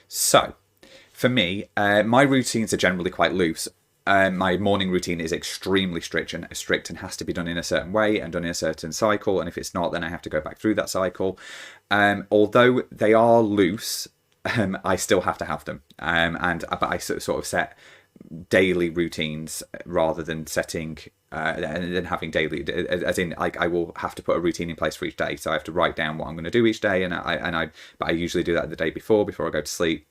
So, for me, my routines are generally quite loose. My morning routine is extremely strict and has to be done in a certain way and done in a certain cycle. And if it's not, then I have to go back through that cycle. Although they are loose, I still have to have them. But I sort of set daily routines rather than setting and then having daily, as in like I will have to put a routine in place for each day. So I have to write down what I'm going to do each day, but I usually do that the day before I go to sleep,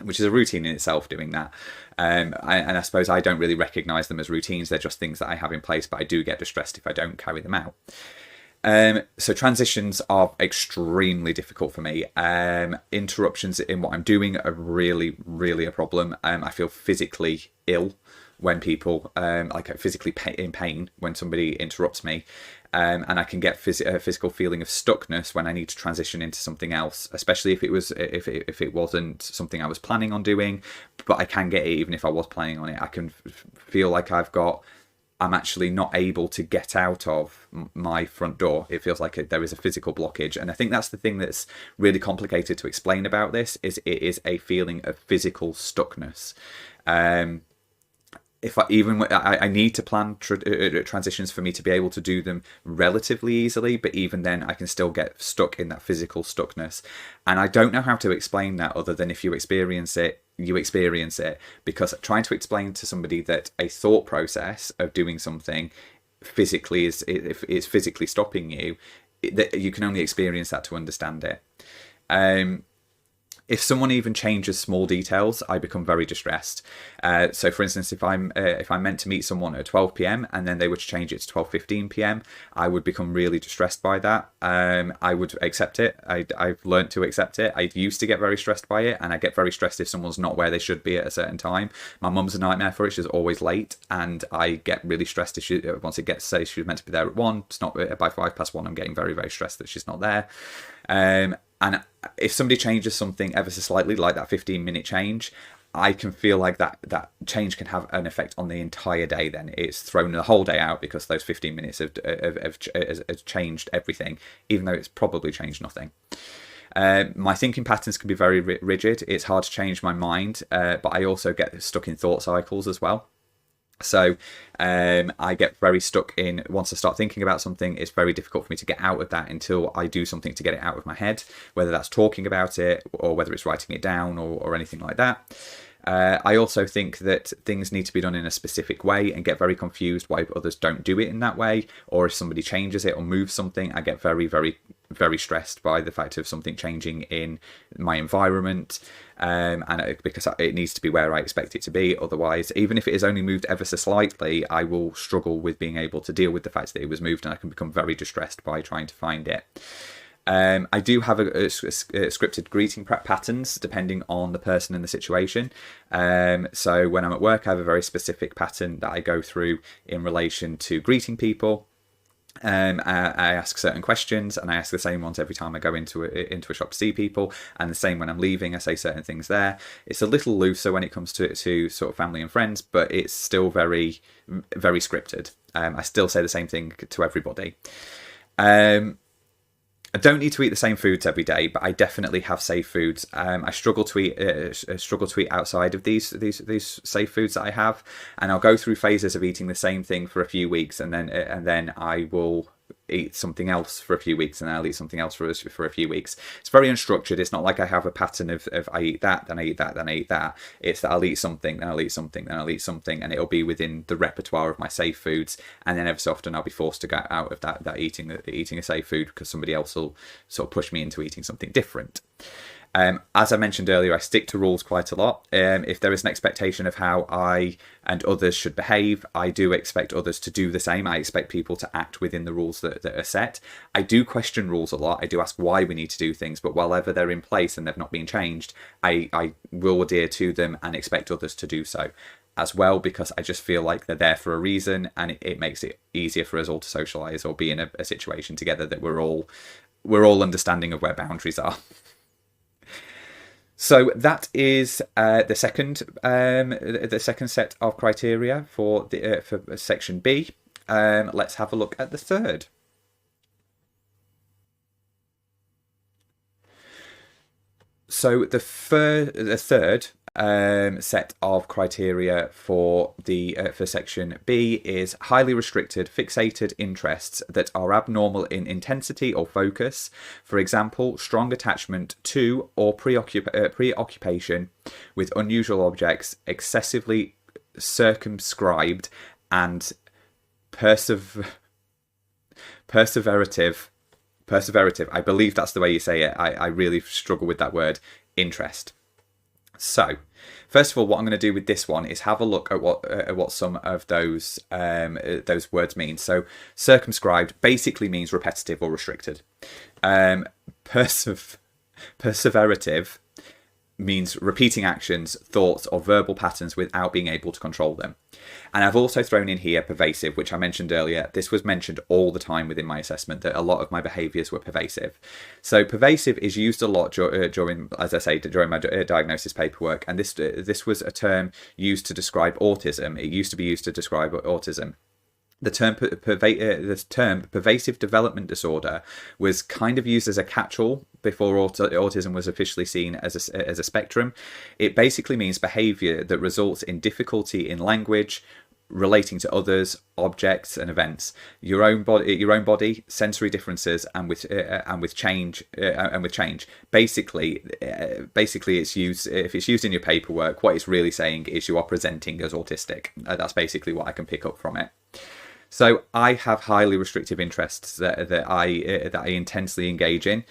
which is a routine in itself, doing that. And I suppose I don't really recognise them as routines. They're just things that I have in place, but I do get distressed if I don't carry them out. So transitions are extremely difficult for me. Interruptions in what I'm doing are really, really a problem. I feel physically ill when people, physically in pain when somebody interrupts me. And I can get a physical feeling of stuckness when I need to transition into something else, especially if it wasn't something I was planning on doing. But I can get it even if I was planning on it. I can feel like I'm actually not able to get out of my front door. It feels like there is a physical blockage, and I think that's the thing that's really complicated to explain about this. Is it is a feeling of physical stuckness. If I need to plan transitions for me to be able to do them relatively easily, but even then I can still get stuck in that physical stuckness. And I don't know how to explain that other than if you experience it, because trying to explain to somebody that a thought process of doing something physically is physically stopping you, that you can only experience that to understand it. If someone even changes small details, I become very distressed. So, for instance, if I'm meant to meet someone at 12 p.m. and then they were to change it to 12:15 p.m., I would become really distressed by that. I would accept it. I've learned to accept it. I used to get very stressed by it, and I get very stressed if someone's not where they should be at a certain time. My mum's a nightmare for it. She's always late, and I get really stressed if once it gets say she's meant to be there at 1. It's not by 1:05. I'm getting very, very stressed that she's not there. And if somebody changes something ever so slightly, like that 15-minute change, I can feel like that change can have an effect on the entire day. Then it's thrown the whole day out because those 15 minutes have changed everything, even though it's probably changed nothing. My thinking patterns can be very rigid. It's hard to change my mind, but I also get stuck in thought cycles as well. So I get very stuck in, once I start thinking about something, it's very difficult for me to get out of that until I do something to get it out of my head, whether that's talking about it or whether it's writing it down or anything like that. I also think that things need to be done in a specific way and get very confused why others don't do it in that way, or if somebody changes it or moves something, I get very, very, very stressed by the fact of something changing in my environment, because it needs to be where I expect it to be. Otherwise, even if it is only moved ever so slightly, I will struggle with being able to deal with the fact that it was moved, and I can become very distressed by trying to find it. I do have scripted greeting patterns depending on the person and the situation. So when I'm at work, I have a very specific pattern that I go through in relation to greeting people. I ask certain questions, and I ask the same ones every time I go into a shop to see people, and the same when I'm leaving. I say certain things there. It's a little looser when it comes to sort of family and friends, but it's still very, very scripted. I still say the same thing to everybody. I don't need to eat the same foods every day, but I definitely have safe foods. I struggle to eat outside of these safe foods that I have, and I'll go through phases of eating the same thing for a few weeks, and then I will eat something else for a few weeks, and I'll eat something else for a few weeks. It's very unstructured. It's not like I have a pattern of I eat that, then I eat that, then I eat that. It's that I'll eat something, then I'll eat something, then I'll eat something, and it'll be within the repertoire of my safe foods. And then every so often I'll be forced to get out of that eating a safe food because somebody else will sort of push me into eating something different. As I mentioned earlier, I stick to rules quite a lot. If there is an expectation of how I and others should behave, I do expect others to do the same. I expect people to act within the rules that are set. I do question rules a lot. I do ask why we need to do things, but wherever they're in place and they've not been changed, I will adhere to them and expect others to do so as well, because I just feel like they're there for a reason, and it makes it easier for us all to socialise or be in a situation together that we're all understanding of where boundaries are. So that is the second set of criteria for section B. Let's have a look at the third. So the third set of criteria for section B is highly restricted, fixated interests that are abnormal in intensity or focus. For example, strong attachment to or preoccupation with unusual objects, excessively circumscribed and perseverative. I believe that's the way you say it. I really struggle with that word, interest. So, first of all, what I'm going to do with this one is have a look at what some of those words mean. So, circumscribed basically means repetitive or restricted. Perseverative means repeating actions, thoughts, or verbal patterns without being able to control them. And I've also thrown in here pervasive, which I mentioned earlier. This was mentioned all the time within my assessment, that a lot of my behaviours were pervasive. So pervasive is used a lot during, as I say, during my diagnosis paperwork. And this was a term used to describe autism. It used to be used to describe autism. The term pervasive development disorder was kind of used as a catch-all before autism was officially seen as a spectrum. It basically means behaviour that results in difficulty in language, relating to others, objects, and events, your own body, sensory differences, and with change. Basically, it's used. If it's used in your paperwork, what it's really saying is you are presenting as autistic. That's basically what I can pick up from it. So I have highly restrictive interests that I intensely engage in.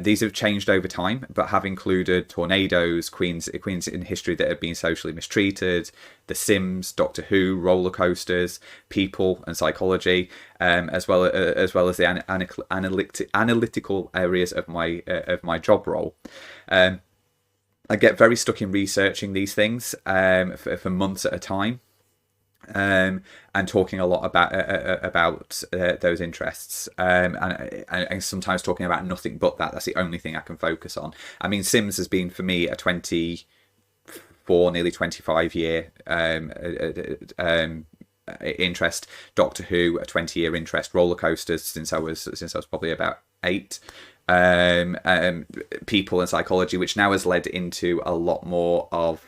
These have changed over time, but have included tornadoes, queens in history that have been socially mistreated, The Sims, Doctor Who, roller coasters, people, and psychology, as well as the analytical areas of my job role. I get very stuck in researching these things for months at a time. And talking a lot about those interests, and sometimes talking about nothing but that. That's the only thing I can focus on. I mean, Sims has been for me a 24, nearly 25 year interest. Doctor Who, a 20-year interest. Roller coasters since I was probably about 8. People and psychology, which now has led into a lot more of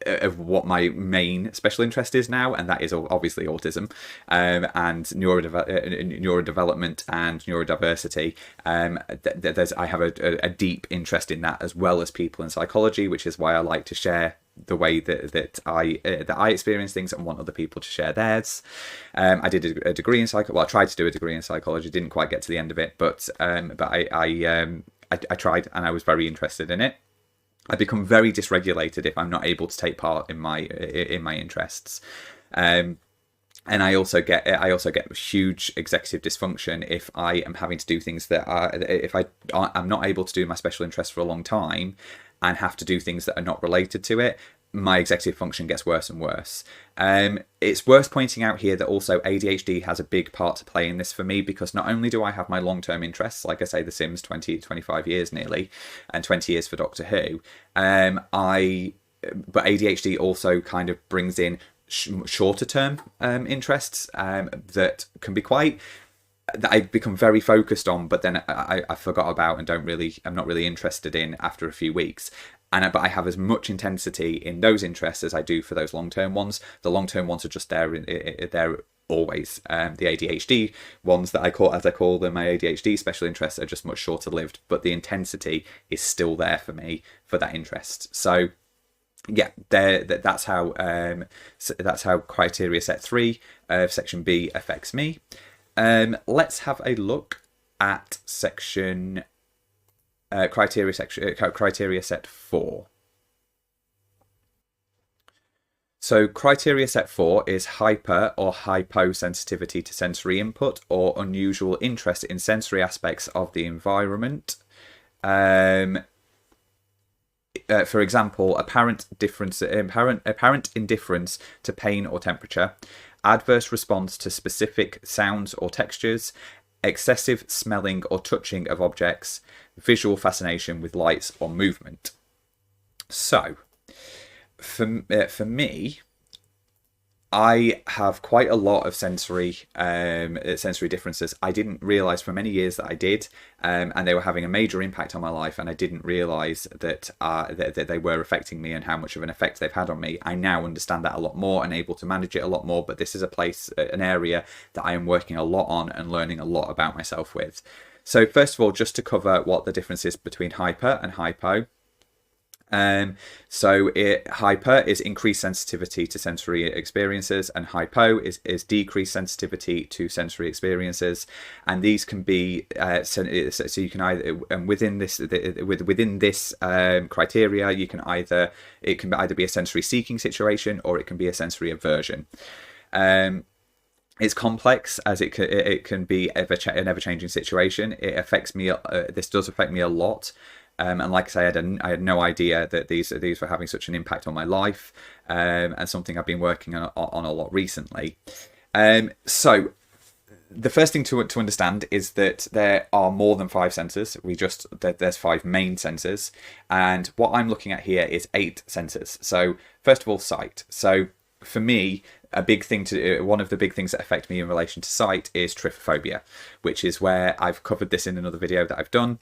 of what my main special interest is now, and that is obviously autism, and neurodevelopment and neurodiversity. I have a deep interest in that, as well as people and psychology, which is why I like to share the way that I experience things and want other people to share theirs. I did a degree in psychology. Well, I tried to do a degree in psychology, didn't quite get to the end of it, but I tried, and I was very interested in it. I become very dysregulated if I'm not able to take part in my interests. And I also get huge executive dysfunction if I am having to do things that are, if I'm not able to do my special interest for a long time and have to do things that are not related to it. My executive function gets worse and worse. It's worth pointing out here that also ADHD has a big part to play in this for me, because not only do I have my long-term interests, like I say, The Sims, 25 years nearly, and 20 years for Doctor Who, but ADHD also kind of brings in shorter term interests that can be quite, that I become very focused on, but then I forgot about and I'm not really interested in after a few weeks. But I have as much intensity in those interests as I do for those long-term ones. The long-term ones are just there always. The ADHD ones that I call them, my ADHD special interests, are just much shorter lived, but the intensity is still there for me for that interest. So yeah, that's how criteria set 3 of section B affects me. Let's have a look at section criteria set 4. So criteria set 4 is hyper or hyposensitivity to sensory input or unusual interest in sensory aspects of the environment. For example, apparent indifference to pain or temperature, adverse response to specific sounds or textures, excessive smelling or touching of objects, visual fascination with lights or movement. So, for me, I have quite a lot of sensory differences. I didn't realise for many years that I did, and they were having a major impact on my life, and I didn't realise that they were affecting me and how much of an effect they've had on me. I now understand that a lot more and able to manage it a lot more, but this is an area that I am working a lot on and learning a lot about myself with. So first of all, just to cover what the difference is between hyper and hypo. Hyper is increased sensitivity to sensory experiences, and hypo is decreased sensitivity to sensory experiences. And these can be so you can either within this criteria, it can either be a sensory seeking situation or it can be a sensory aversion. It's complex, as it can be an ever-changing situation. It affects me. This does affect me a lot. And like I say, I had no idea that these were having such an impact on my life, and something I've been working on a lot recently. So the first thing to understand is that there are more than 5 senses. There's 5 main senses, and what I'm looking at here is 8 senses. So first of all, sight. So for me, one of the big things that affect me in relation to sight is trypophobia, which is where I've covered this in another video that I've done,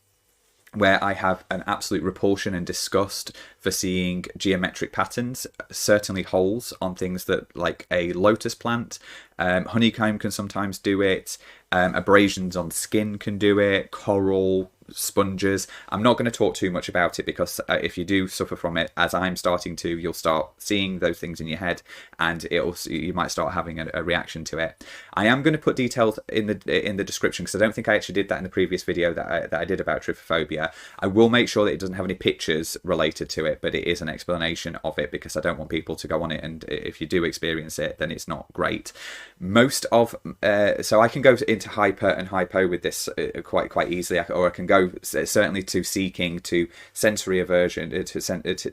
where I have an absolute repulsion and disgust for seeing geometric patterns, certainly holes on things that, like a lotus plant. Honeycomb can sometimes do it. Abrasions on skin can do it. Coral, sponges. I'm not going to talk too much about it, because if you do suffer from it, as I'm starting to, you'll start seeing those things in your head, and you might start having a reaction to it. I am going to put details in the description, because I don't think I actually did that in the previous video that I did about trypophobia. I will make sure that it doesn't have any pictures related to it, but it is an explanation of it, because I don't want people to go on it, and if you do experience it, then it's not great. So I can go into hyper and hypo with this quite easily, or I can go certainly to seeking to sensory aversion, to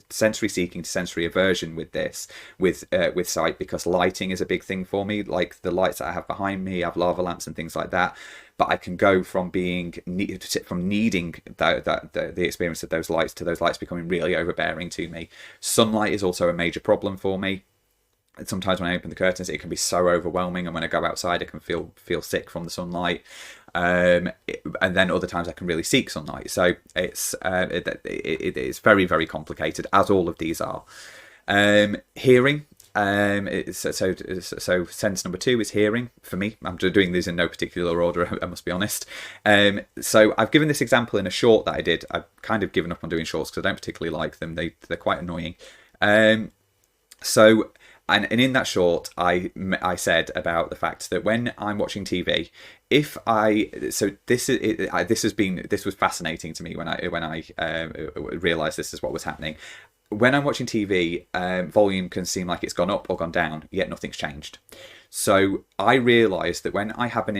sensory seeking to sensory aversion with this, with sight, because lighting is a big thing for me. Like the lights that I have behind me, I have lava lamps and things like that. But I can go from needing the experience of those lights to those lights becoming really overbearing to me. Sunlight is also a major problem for me. Sometimes when I open the curtains, it can be so overwhelming, and when I go outside, I can feel sick from the sunlight. And then other times I can really seek sunlight. So it's very, very complicated, as all of these are. Hearing. So sense number 2 is hearing for me. I'm doing these in no particular order, I must be honest. So I've given this example in a short that I did. I've kind of given up on doing shorts because I don't particularly like them. They're quite annoying. And in that short, I said about the fact that when I'm watching TV, this was fascinating to me when I realised this is what was happening. When I'm watching TV, volume can seem like it's gone up or gone down, yet nothing's changed. So I realised that when I have an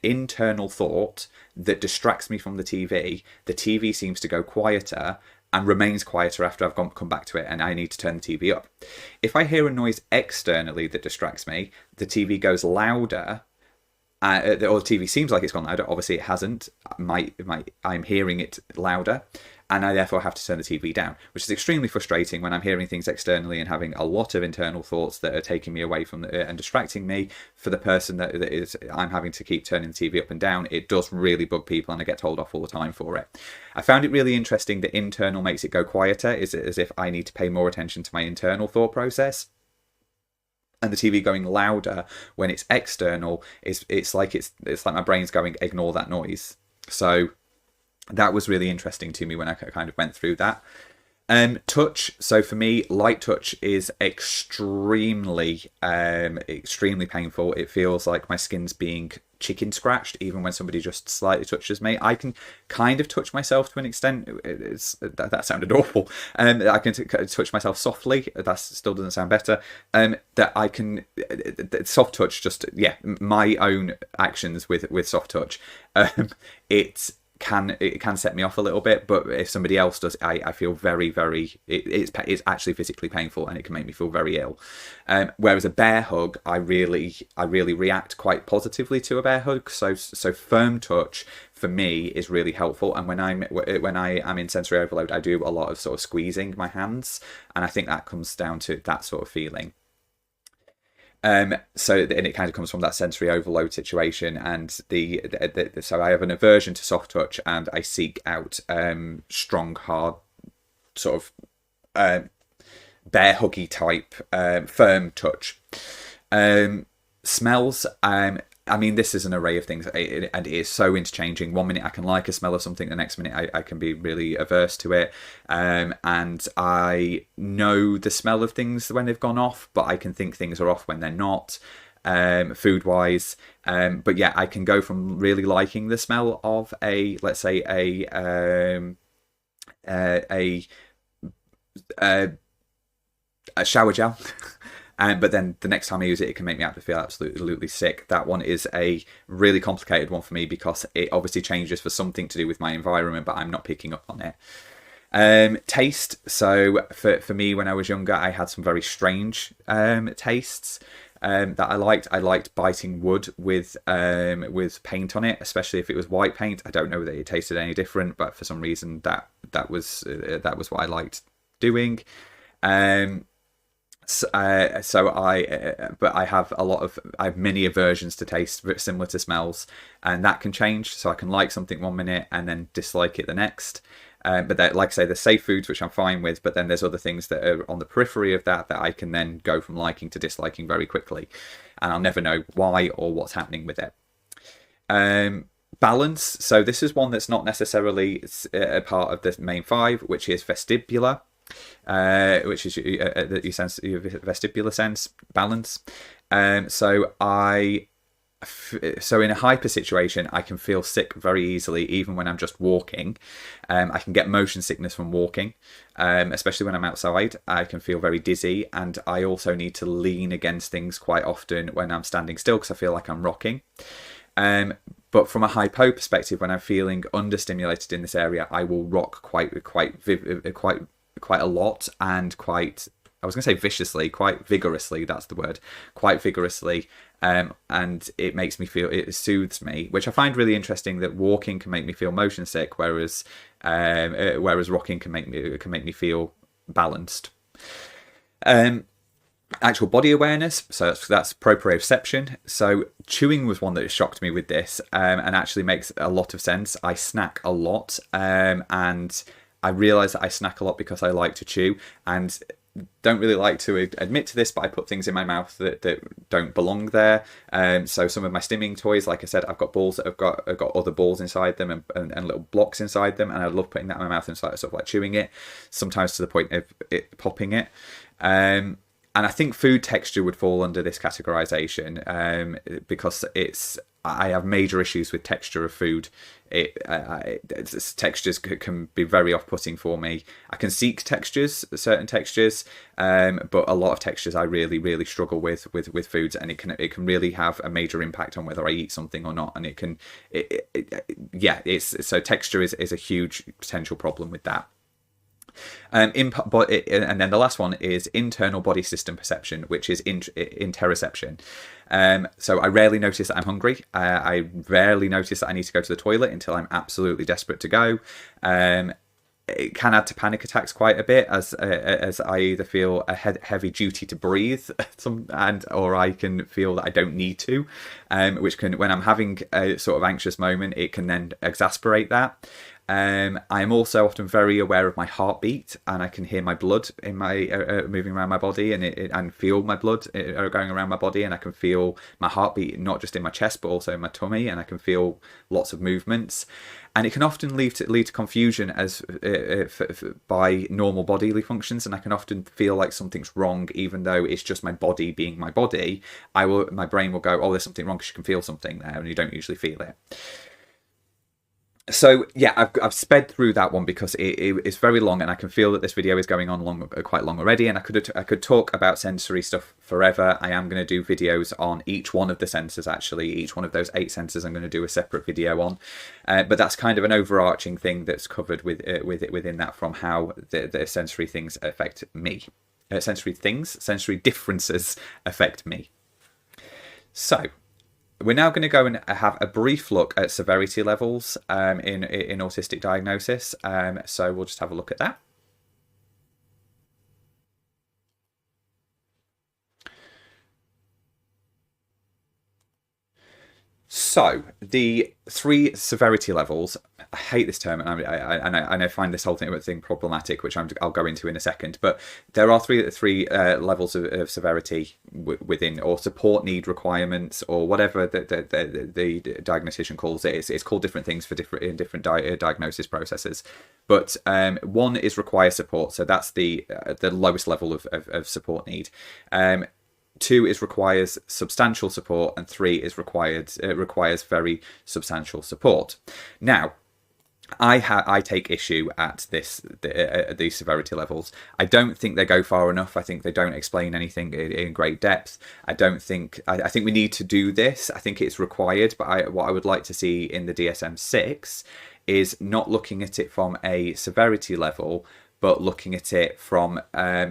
internal thought that distracts me from the TV seems to go quieter and remains quieter after I've come back to it, and I need to turn the TV up. If I hear a noise externally that distracts me, the TV goes louder, or the TV seems like it's gone louder. Obviously, it hasn't. I'm hearing it louder, and I therefore have to turn the TV down, which is extremely frustrating when I'm hearing things externally and having a lot of internal thoughts that are taking me away from and distracting me. For the person that is, I'm having to keep turning the TV up and down. It does really bug people, and I get told off all the time for it. I found it really interesting that internal makes it go quieter, is as if I need to pay more attention to my internal thought process. And the TV going louder when it's external it's like my brain's going, ignore that noise. So that was really interesting to me when I kind of went through that. Touch. So for me, light touch is extremely painful. It feels like my skin's being chicken scratched, even when somebody just slightly touches me. I can kind of touch myself to an extent. That sounded awful. I can touch myself softly. That still doesn't sound better. That I can soft touch. Just my own actions with soft touch. It can set me off a little bit, but if somebody else does, I feel very, very, it's actually physically painful, and it can make me feel very ill. Whereas a bear hug, I really react quite positively to a bear hug. So firm touch for me is really helpful. And when I am in sensory overload, I do a lot of sort of squeezing my hands, and I think that comes down to that sort of feeling. And it kind of comes from that sensory overload situation, and so I have an aversion to soft touch, and I seek out strong, hard, sort of bear huggy type firm touch. Smells. I mean, this is an array of things, and it is so interchanging. One minute I can like a smell of something, the next minute I can be really averse to it. And I know the smell of things when they've gone off, but I can think things are off when they're not, food-wise. But yeah, I can go from really liking the smell of let's say a shower gel. But then the next time I use it, it can make me feel absolutely sick. That one is a really complicated one for me because it obviously changes for something to do with my environment, but I'm not picking up on it. Taste. So for me, when I was younger, I had some very strange tastes that I liked. I liked biting wood with paint on it, especially if it was white paint. I don't know that it tasted any different, but for some reason that was what I liked doing. But I have many aversions to taste similar to smells, and that can change. So I can like something one minute and then dislike it the next. But like I say, there's safe foods which I'm fine with, but then there's other things that are on the periphery of that I can then go from liking to disliking very quickly, and I'll never know why or what's happening with it. Balance. So this is one that's not necessarily a part of the main 5, which is vestibular. Which is your vestibular sense, balance. So in a hyper situation, I can feel sick very easily, even when I'm just walking. I can get motion sickness from walking, especially when I'm outside. I can feel very dizzy, and I also need to lean against things quite often when I'm standing still because I feel like I'm rocking. But from a hypo perspective, when I'm feeling understimulated in this area, I will rock quite a lot, and quite, I was going to say viciously, quite vigorously, that's the word, quite vigorously, and it makes me feel, it soothes me, which I find really interesting, that walking can make me feel motion sick, whereas rocking can make me feel balanced. Actual body awareness, so that's proprioception. So chewing was one that shocked me with this, and actually makes a lot of sense. I snack a lot, and I realise that I snack a lot because I like to chew, and don't really like to admit to this, but I put things in my mouth that don't belong there. So some of my stimming toys, like I said, I've got balls that have got other balls inside them and little blocks inside them, and I love putting that in my mouth and sort of like chewing it, sometimes to the point of it popping it. And I think food texture would fall under this categorization, because I have major issues with texture of food. Textures can be very off-putting for me. I can seek certain textures, but a lot of textures I really, really struggle with foods, and it can really have a major impact on whether I eat something or not. And so texture is a huge potential problem with that. And then the last one is internal body system perception, which is interoception. So I rarely notice that I'm hungry. I rarely notice that I need to go to the toilet until I'm absolutely desperate to go. It can add to panic attacks quite a bit, as I either feel a heavy duty to breathe, or I can feel that I don't need to, which can, when I'm having a sort of anxious moment, it can then exasperate that. I am also often very aware of my heartbeat, and I can hear my blood in my moving around my body, and feel my blood going around my body, and I can feel my heartbeat not just in my chest but also in my tummy, and I can feel lots of movements. And it can often lead to confusion by normal bodily functions, and I can often feel like something's wrong, even though it's just my body being my body. My brain will go, "Oh, there's something wrong," because you can feel something there, and you don't usually feel it. So yeah, I've sped through that one because it's very long, and I can feel that this video is going on quite long already, and I could talk about sensory stuff forever. I am going to do videos on each one of the senses, actually. Each one of those 8 senses I'm going to do a separate video on, but that's kind of an overarching thing that's covered within that, from how the sensory things affect me. Sensory differences affect me. So we're now going to go and have a brief look at severity levels in autistic diagnosis. So we'll just have a look at that. So the 3 severity levels, I hate this term, and I find this whole thing problematic, which I'll go into in a second. But there are three levels of severity within, or support need requirements, or whatever the diagnostician calls it. It's called different things for different diagnosis processes. But 1 is require support, so that's the lowest level of support need. 2 is requires substantial support, and 3 is requires very substantial support. Now, I take issue at these severity levels. I don't think they go far enough. I think they don't explain anything in great depth. I think we need to do this. I think it's required, but what I would like to see in the DSM-6 is not looking at it from a severity level, but looking at it from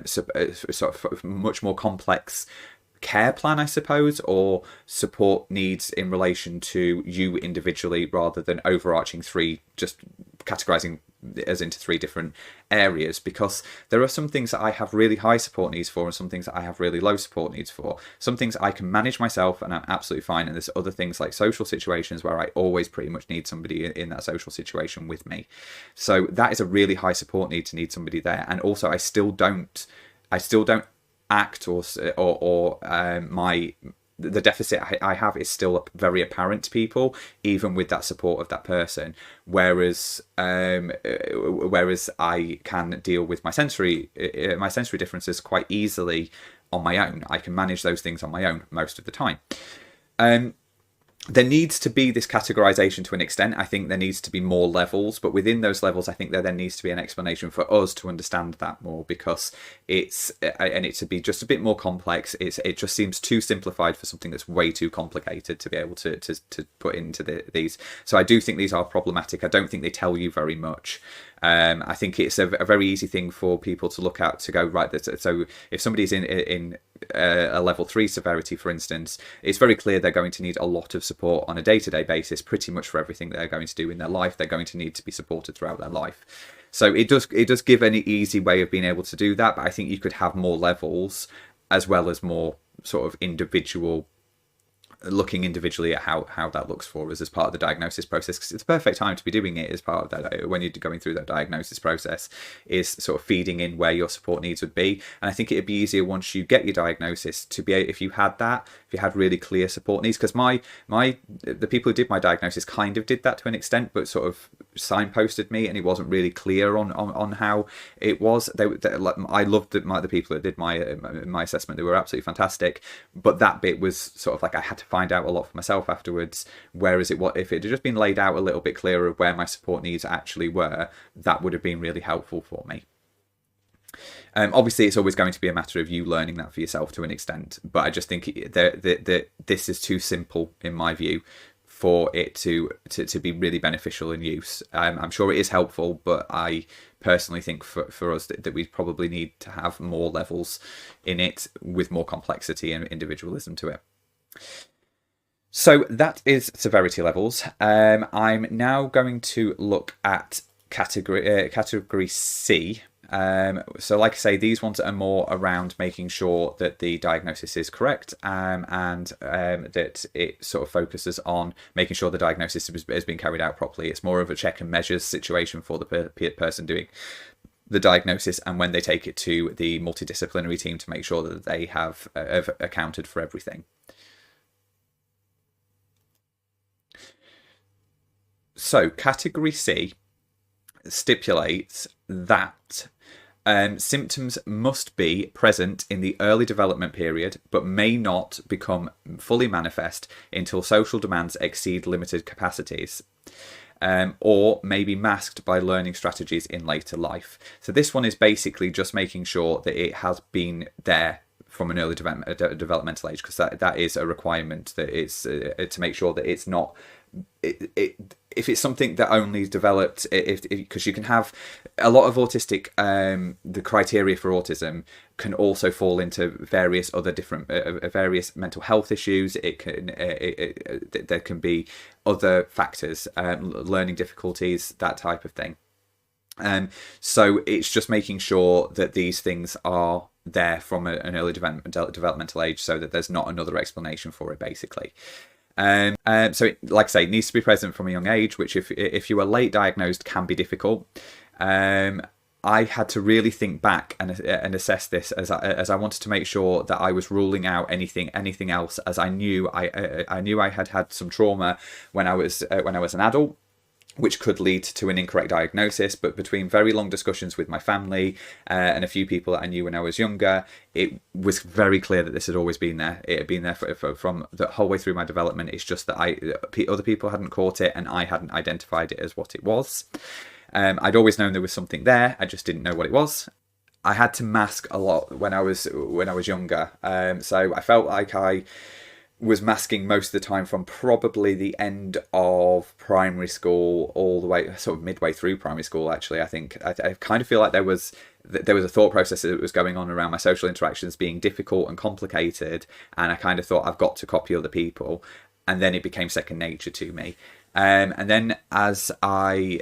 sort of much more complex care plan, I suppose, or support needs in relation to you individually, rather than overarching 3, just categorizing as into 3 different areas, because there are some things that I have really high support needs for, and some things that I have really low support needs for. Some things I can manage myself and I'm absolutely fine, and there's other things like social situations where I always pretty much need somebody in that social situation with me. So that is a really high support need, to need somebody there. And also I still don't act the deficit I have is still very apparent to people, even with that support of that person. Whereas I can deal with my sensory differences quite easily on my own. I can manage those things on my own most of the time. There needs to be this categorization to an extent. I think there needs to be more levels, but within those levels, I think there then needs to be an explanation for us to understand that more, because it's to be just a bit more complex. It just seems too simplified for something that's way too complicated to be able to put into these. So I do think these are problematic. I don't think they tell you very much. I think it's a very easy thing for people to look at, to go, right, so if somebody's in a level 3 severity, for instance, it's very clear they're going to need a lot of support on a day-to-day basis, pretty much for everything they're going to do in their life. They're going to need to be supported throughout their life. So it does give an easy way of being able to do that, but I think you could have more levels, as well as more sort of looking individually at how that looks for us as part of the diagnosis process, because it's the perfect time to be doing it as part of that. When you're going through that diagnosis process, is sort of feeding in where your support needs would be. And I think it'd be easier once you get your diagnosis to be, if you had you had really clear support needs, because the people who did my diagnosis kind of did that to an extent, but sort of signposted me, and it wasn't really clear on how it was. I loved the people that did my assessment. They were absolutely fantastic, but that bit was sort of like I had to find out a lot for myself afterwards. Whereas if it had just been laid out a little bit clearer of where my support needs actually were, that would have been really helpful for me. Obviously, it's always going to be a matter of you learning that for yourself to an extent, but I just think that this is too simple, in my view, for it to be really beneficial in use. I'm sure it is helpful, but I personally think for us that we probably need to have more levels in it with more complexity and individualism to it. So that is severity levels. I'm now going to look at category C. So like I say, these ones are more around making sure that the diagnosis is correct, and that it sort of focuses on making sure the diagnosis is being carried out properly. It's more of a check and measures situation for the person doing the diagnosis, and when they take it to the multidisciplinary team to make sure that they have accounted for everything. So category C stipulates that symptoms must be present in the early development period, but may not become fully manifest until social demands exceed limited capacities, or may be masked by learning strategies in later life. So this one is basically just making sure that it has been there from an early developmental age, because that is a requirement, that it's to make sure that it's not if it's something that only developed, because you can have a lot of autistic, the criteria for autism can also fall into various other different various mental health issues. There can be other factors, learning difficulties, that type of thing. So it's just making sure that these things are there from an early developmental age, so that there's not another explanation for it, basically. So like I say, it needs to be present from a young age, which if you are late diagnosed can be difficult. I had to really think back and assess this as I wanted to make sure that I was ruling out anything else, as I knew I had some trauma when I was an adult, which could lead to an incorrect diagnosis. But between very long discussions with my family and a few people that I knew when I was younger, it was very clear that this had always been there. It had been there from the whole way through my development. It's just that other people hadn't caught it, and I hadn't identified it as what it was. I'd always known there was something there. I just didn't know what it was. I had to mask a lot when I was younger. So I felt like I was masking most of the time from probably the end of primary school all the way, sort of midway through primary school, actually. I think I kind of feel like there was a thought process that was going on around my social interactions being difficult and complicated, and I kind of thought I've got to copy other people, and then it became second nature to me. And then as I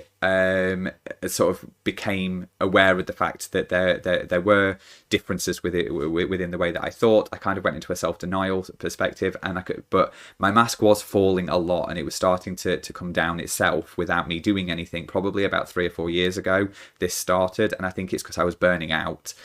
sort of became aware of the fact that there were differences within the way that I thought, I kind of went into a self-denial perspective, but my mask was falling a lot, and it was starting to come down itself without me doing anything. Probably about 3 or 4 years ago this started, and I think it's because I was burning out.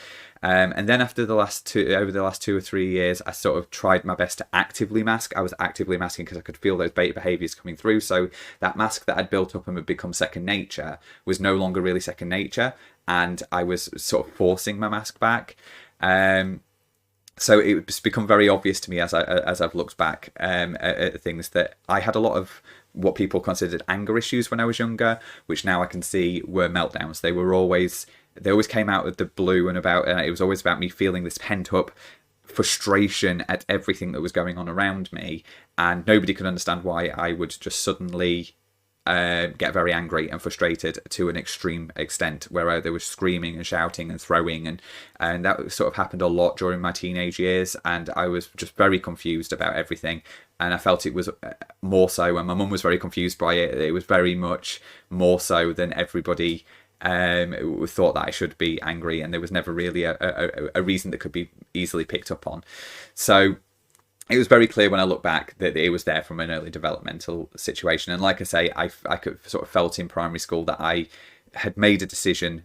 And then over the last 2 or 3 years, I sort of tried my best to actively mask. I was actively masking because I could feel those beta behaviours coming through. So that mask that had built up and had become second nature was no longer really second nature, and I was sort of forcing my mask back. So it's become very obvious to me as I've looked back at things that I had a lot of what people considered anger issues when I was younger, which now I can see were meltdowns. They always came out of the blue, and it was always about me feeling this pent up frustration at everything that was going on around me, and nobody could understand why I would just suddenly get very angry and frustrated to an extreme extent, where there was screaming and shouting and throwing, and that sort of happened a lot during my teenage years, and I was just very confused about everything, and I felt it was more so, and my mum was very confused by it. It was very much more so than everybody thought that I should be angry, and there was never really a reason that could be easily picked up on. So it was very clear when I look back that it was there from an early developmental situation. And like I say, I could sort of felt in primary school that I had made a decision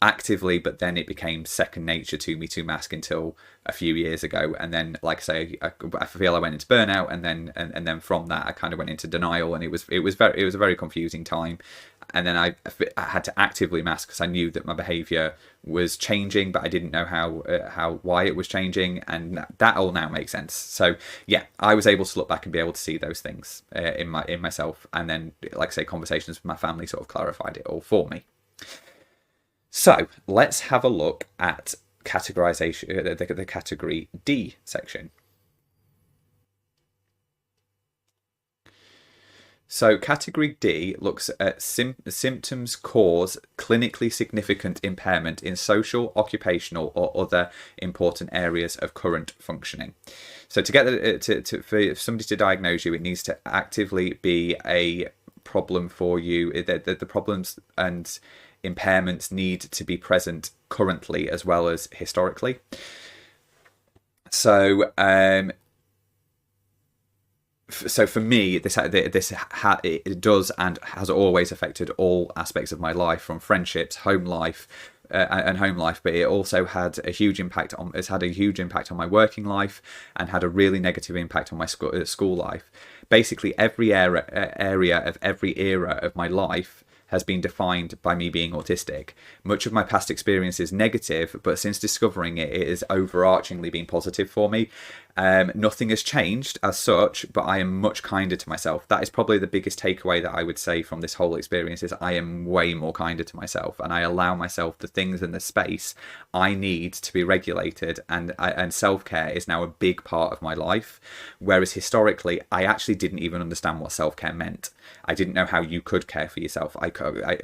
actively, but then it became second nature to me to mask until a few years ago. And then, like I say, I feel I went into burnout, and then from that I kind of went into denial, and it was a very confusing time. And then I had to actively mask because I knew that my behaviour was changing, but I didn't know why it was changing, and that all now makes sense. So yeah, I was able to look back and be able to see those things in myself, and then, like I say, conversations with my family sort of clarified it all for me. So let's have a look at categorization, the category D section. So category D looks at symptoms cause clinically significant impairment in social, occupational, or other important areas of current functioning. So to get for somebody to diagnose you, it needs to actively be a problem for you. The problems and impairments need to be present currently as well as historically. So for me, it does and has always affected all aspects of my life, from friendships, home life, but it also had a huge impact on. It's had a huge impact on my working life, and had a really negative impact on my school life. Basically, every area of every era of my life has been defined by me being autistic. Much of my past experience is negative, but since discovering it, it has overarchingly been positive for me. Nothing has changed as such, but I am much kinder to myself. That is probably the biggest takeaway that I would say from this whole experience, is I am way more kinder to myself, and I allow myself the things in the space I need to be regulated, and self-care is now a big part of my life. Whereas historically, I actually didn't even understand what self-care meant. I didn't know how you could care for yourself.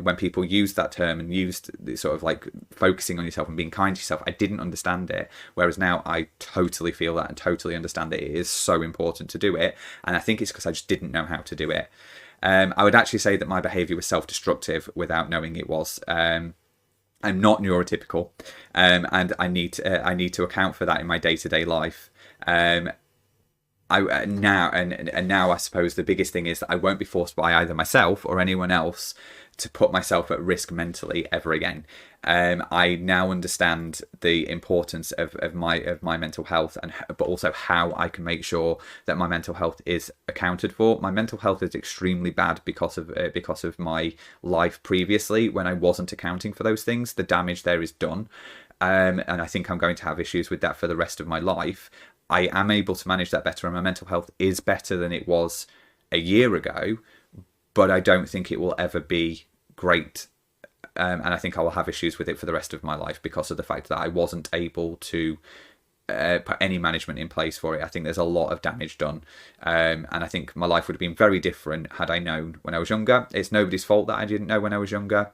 When people used that term and used sort of like focusing on yourself and being kind to yourself, I didn't understand it. Whereas now I totally feel that and totally understand that it is so important to do it. And I think it's because I just didn't know how to do it. I would actually say that my behaviour was self-destructive without knowing it was. I'm not neurotypical, and I need to account for that in my day-to-day life. Now I suppose the biggest thing is that I won't be forced by either myself or anyone else to put myself at risk mentally ever again. I now understand the importance of my mental health, but also how I can make sure that my mental health is accounted for. My mental health is extremely bad because of my life previously, when I wasn't accounting for those things. The damage there is done, and I think I'm going to have issues with that for the rest of my life. I am able to manage that better, and my mental health is better than it was a year ago, but I don't think it will ever be great. And I think I will have issues with it for the rest of my life because of the fact that I wasn't able to put any management in place for it. I think there's a lot of damage done, and I think my life would have been very different had I known when I was younger. It's nobody's fault that I didn't know when I was younger.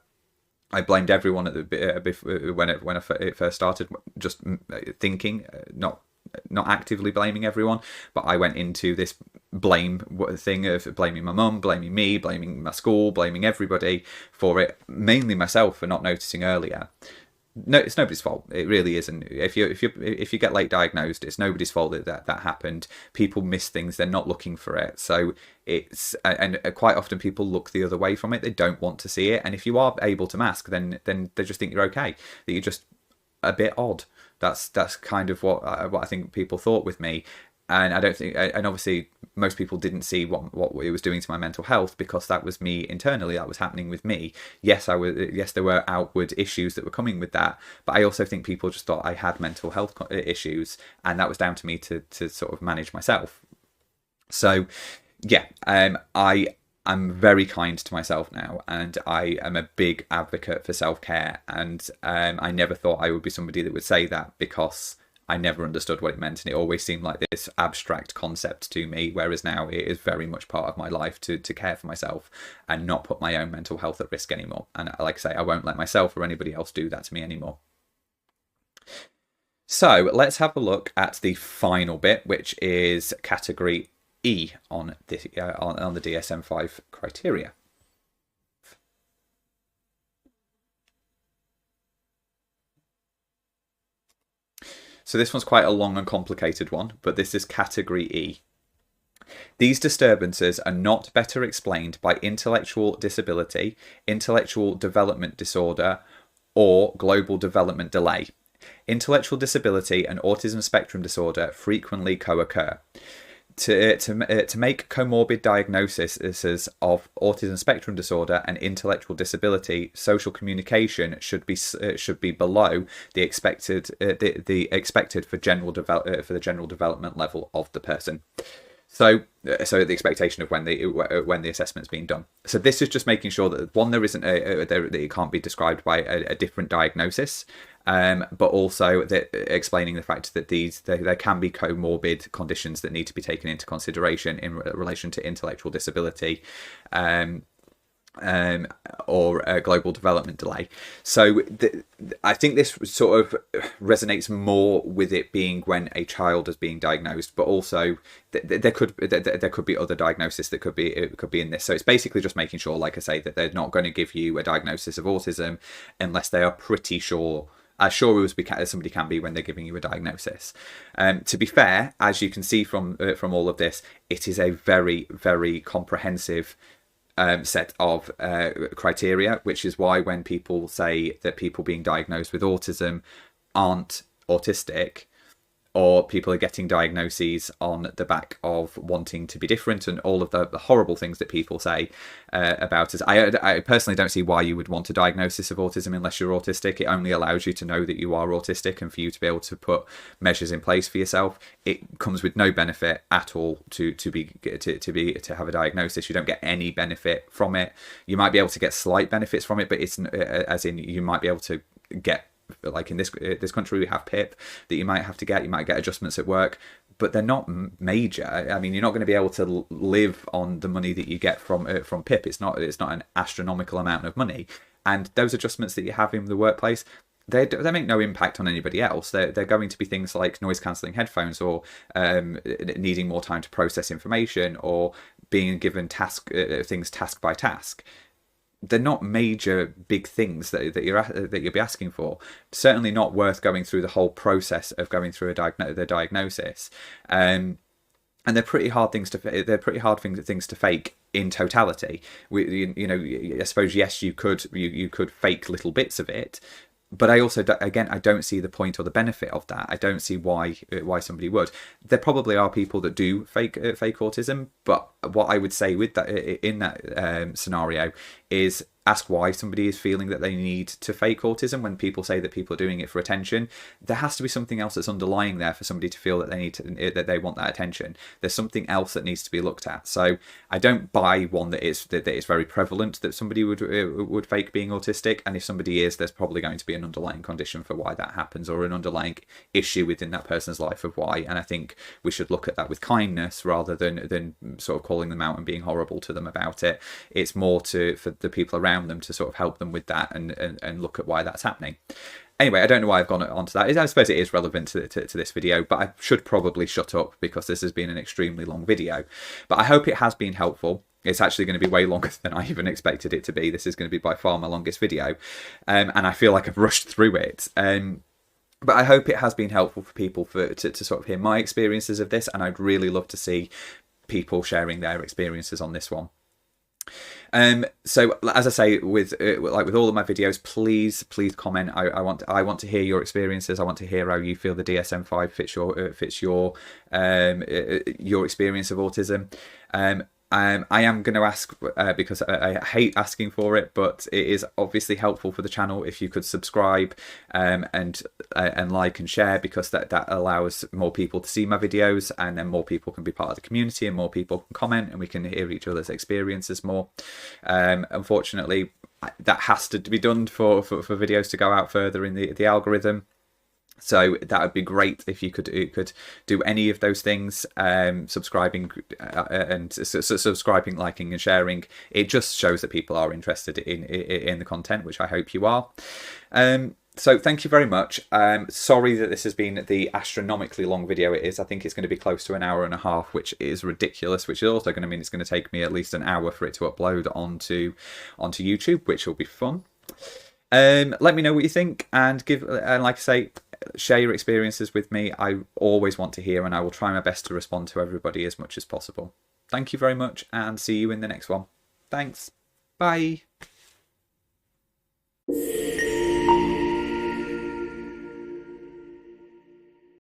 I blamed everyone at when it first started, just thinking, not actively blaming everyone, but I went into this blame thing of blaming my mum, blaming me, blaming my school, blaming everybody for it, mainly myself for not noticing earlier. No, it's nobody's fault. It really isn't. If you get late diagnosed, it's nobody's fault that happened. People miss things; they're not looking for it. So it's, and quite often people look the other way from it. They don't want to see it. And if you are able to mask, then they just think you're okay. That you're just a bit odd. That's kind of what I think people thought with me. And I don't think, and obviously most people didn't see what it was doing to my mental health, because that was me internally. That was happening with me. Yes, there were outward issues that were coming with that, but I also think people just thought I had mental health issues, and that was down to me to sort of manage myself. So, yeah, I'm very kind to myself now, and I am a big advocate for self-care. And I never thought I would be somebody that would say that, because I never understood what it meant, and it always seemed like this abstract concept to me, whereas now it is very much part of my life to care for myself and not put my own mental health at risk anymore. And like I say, I won't let myself or anybody else do that to me anymore. So let's have a look at the final bit, which is category E on the DSM-5 criteria. So this one's quite a long and complicated one, but this is category E. These disturbances are not better explained by intellectual disability, intellectual development disorder, or global development delay. Intellectual disability and autism spectrum disorder frequently co-occur. To make comorbid diagnoses of autism spectrum disorder and intellectual disability, social communication should be below the expected for the general development level of the person. So the expectation of when the assessment's being done. So this is just making sure that one, there isn't that it can't be described by a different diagnosis, but also that explaining the fact that there can be comorbid conditions that need to be taken into consideration in relation to intellectual disability. Or a global development delay. So I think this sort of resonates more with it being when a child is being diagnosed, but also there could be other diagnoses that could be in this. So it's basically just making sure, like I say, that they're not going to give you a diagnosis of autism unless they are pretty sure. As sure as somebody can be when they're giving you a diagnosis. To be fair, as you can see from all of this, it is a very, very comprehensive set of criteria, which is why when people say that people being diagnosed with autism aren't autistic, or people are getting diagnoses on the back of wanting to be different and all of the horrible things that people say about us. I personally don't see why you would want a diagnosis of autism unless you're autistic. It only allows you to know that you are autistic and for you to be able to put measures in place for yourself. It comes with no benefit at all to have a diagnosis. You don't get any benefit from it. You might be able to get slight benefits from it, but it's as in you might be able to get, like in this country we have PIP that you might get adjustments at work, but they're not major. I mean, you're not going to be able to live on the money that you get from PIP. It's not an astronomical amount of money, and those adjustments that you have in the workplace, they make no impact on anybody else. They're going to be things like noise cancelling headphones, or needing more time to process information, or being given things task by task. They're not major big things that you'll be asking for. Certainly not worth going through the whole process of going through the diagnosis. And they're pretty hard things to fake in totality. I suppose yes, you could fake little bits of it, but I also I don't see the point or the benefit of that. I don't see why somebody would. There probably are people that do fake autism, but what I would say with that in that scenario is ask why somebody is feeling that they need to fake autism. When people say that people are doing it for attention, there has to be something else that's underlying there for somebody to feel that that they want that attention. There's something else that needs to be looked at. So I don't buy one that is very prevalent that somebody would fake being autistic. And if somebody is, there's probably going to be an underlying condition for why that happens, or an underlying issue within that person's life of why. And I think we should look at that with kindness rather than sort of calling them out and being horrible to them about it. It's more for the people around them to sort of help them with that and look at why that's happening. Anyway, I don't know why I've gone onto that. I suppose it is relevant to this video, but I should probably shut up because this has been an extremely long video. But I hope it has been helpful. It's actually going to be way longer than I even expected it to be. This is going to be by far my longest video, and I feel like I've rushed through it. But I hope it has been helpful for people to sort of hear my experiences of this, and I'd really love to see people sharing their experiences on this one. So as I say, with all of my videos, please comment. I want to hear your experiences. I want to hear how you feel the DSM-5 fits your experience of autism. I am going to ask, because I hate asking for it, but it is obviously helpful for the channel if you could subscribe and like and share, because that allows more people to see my videos, and then more people can be part of the community, and more people can comment, and we can hear each other's experiences more. Unfortunately, that has to be done for videos to go out further in the algorithm. So that would be great if you could do any of those things, subscribing, liking and sharing. It just shows that people are interested in the content, which I hope you are. So thank you very much. Sorry that this has been the astronomically long video it is. I think it's going to be close to an hour and a half, which is ridiculous, which is also going to mean it's going to take me at least an hour for it to upload onto YouTube, which will be fun. Let me know what you think, and like I say, share your experiences with me. I always want to hear, and I will try my best to respond to everybody as much as possible. Thank you very much, and see you in the next one. Thanks. Bye.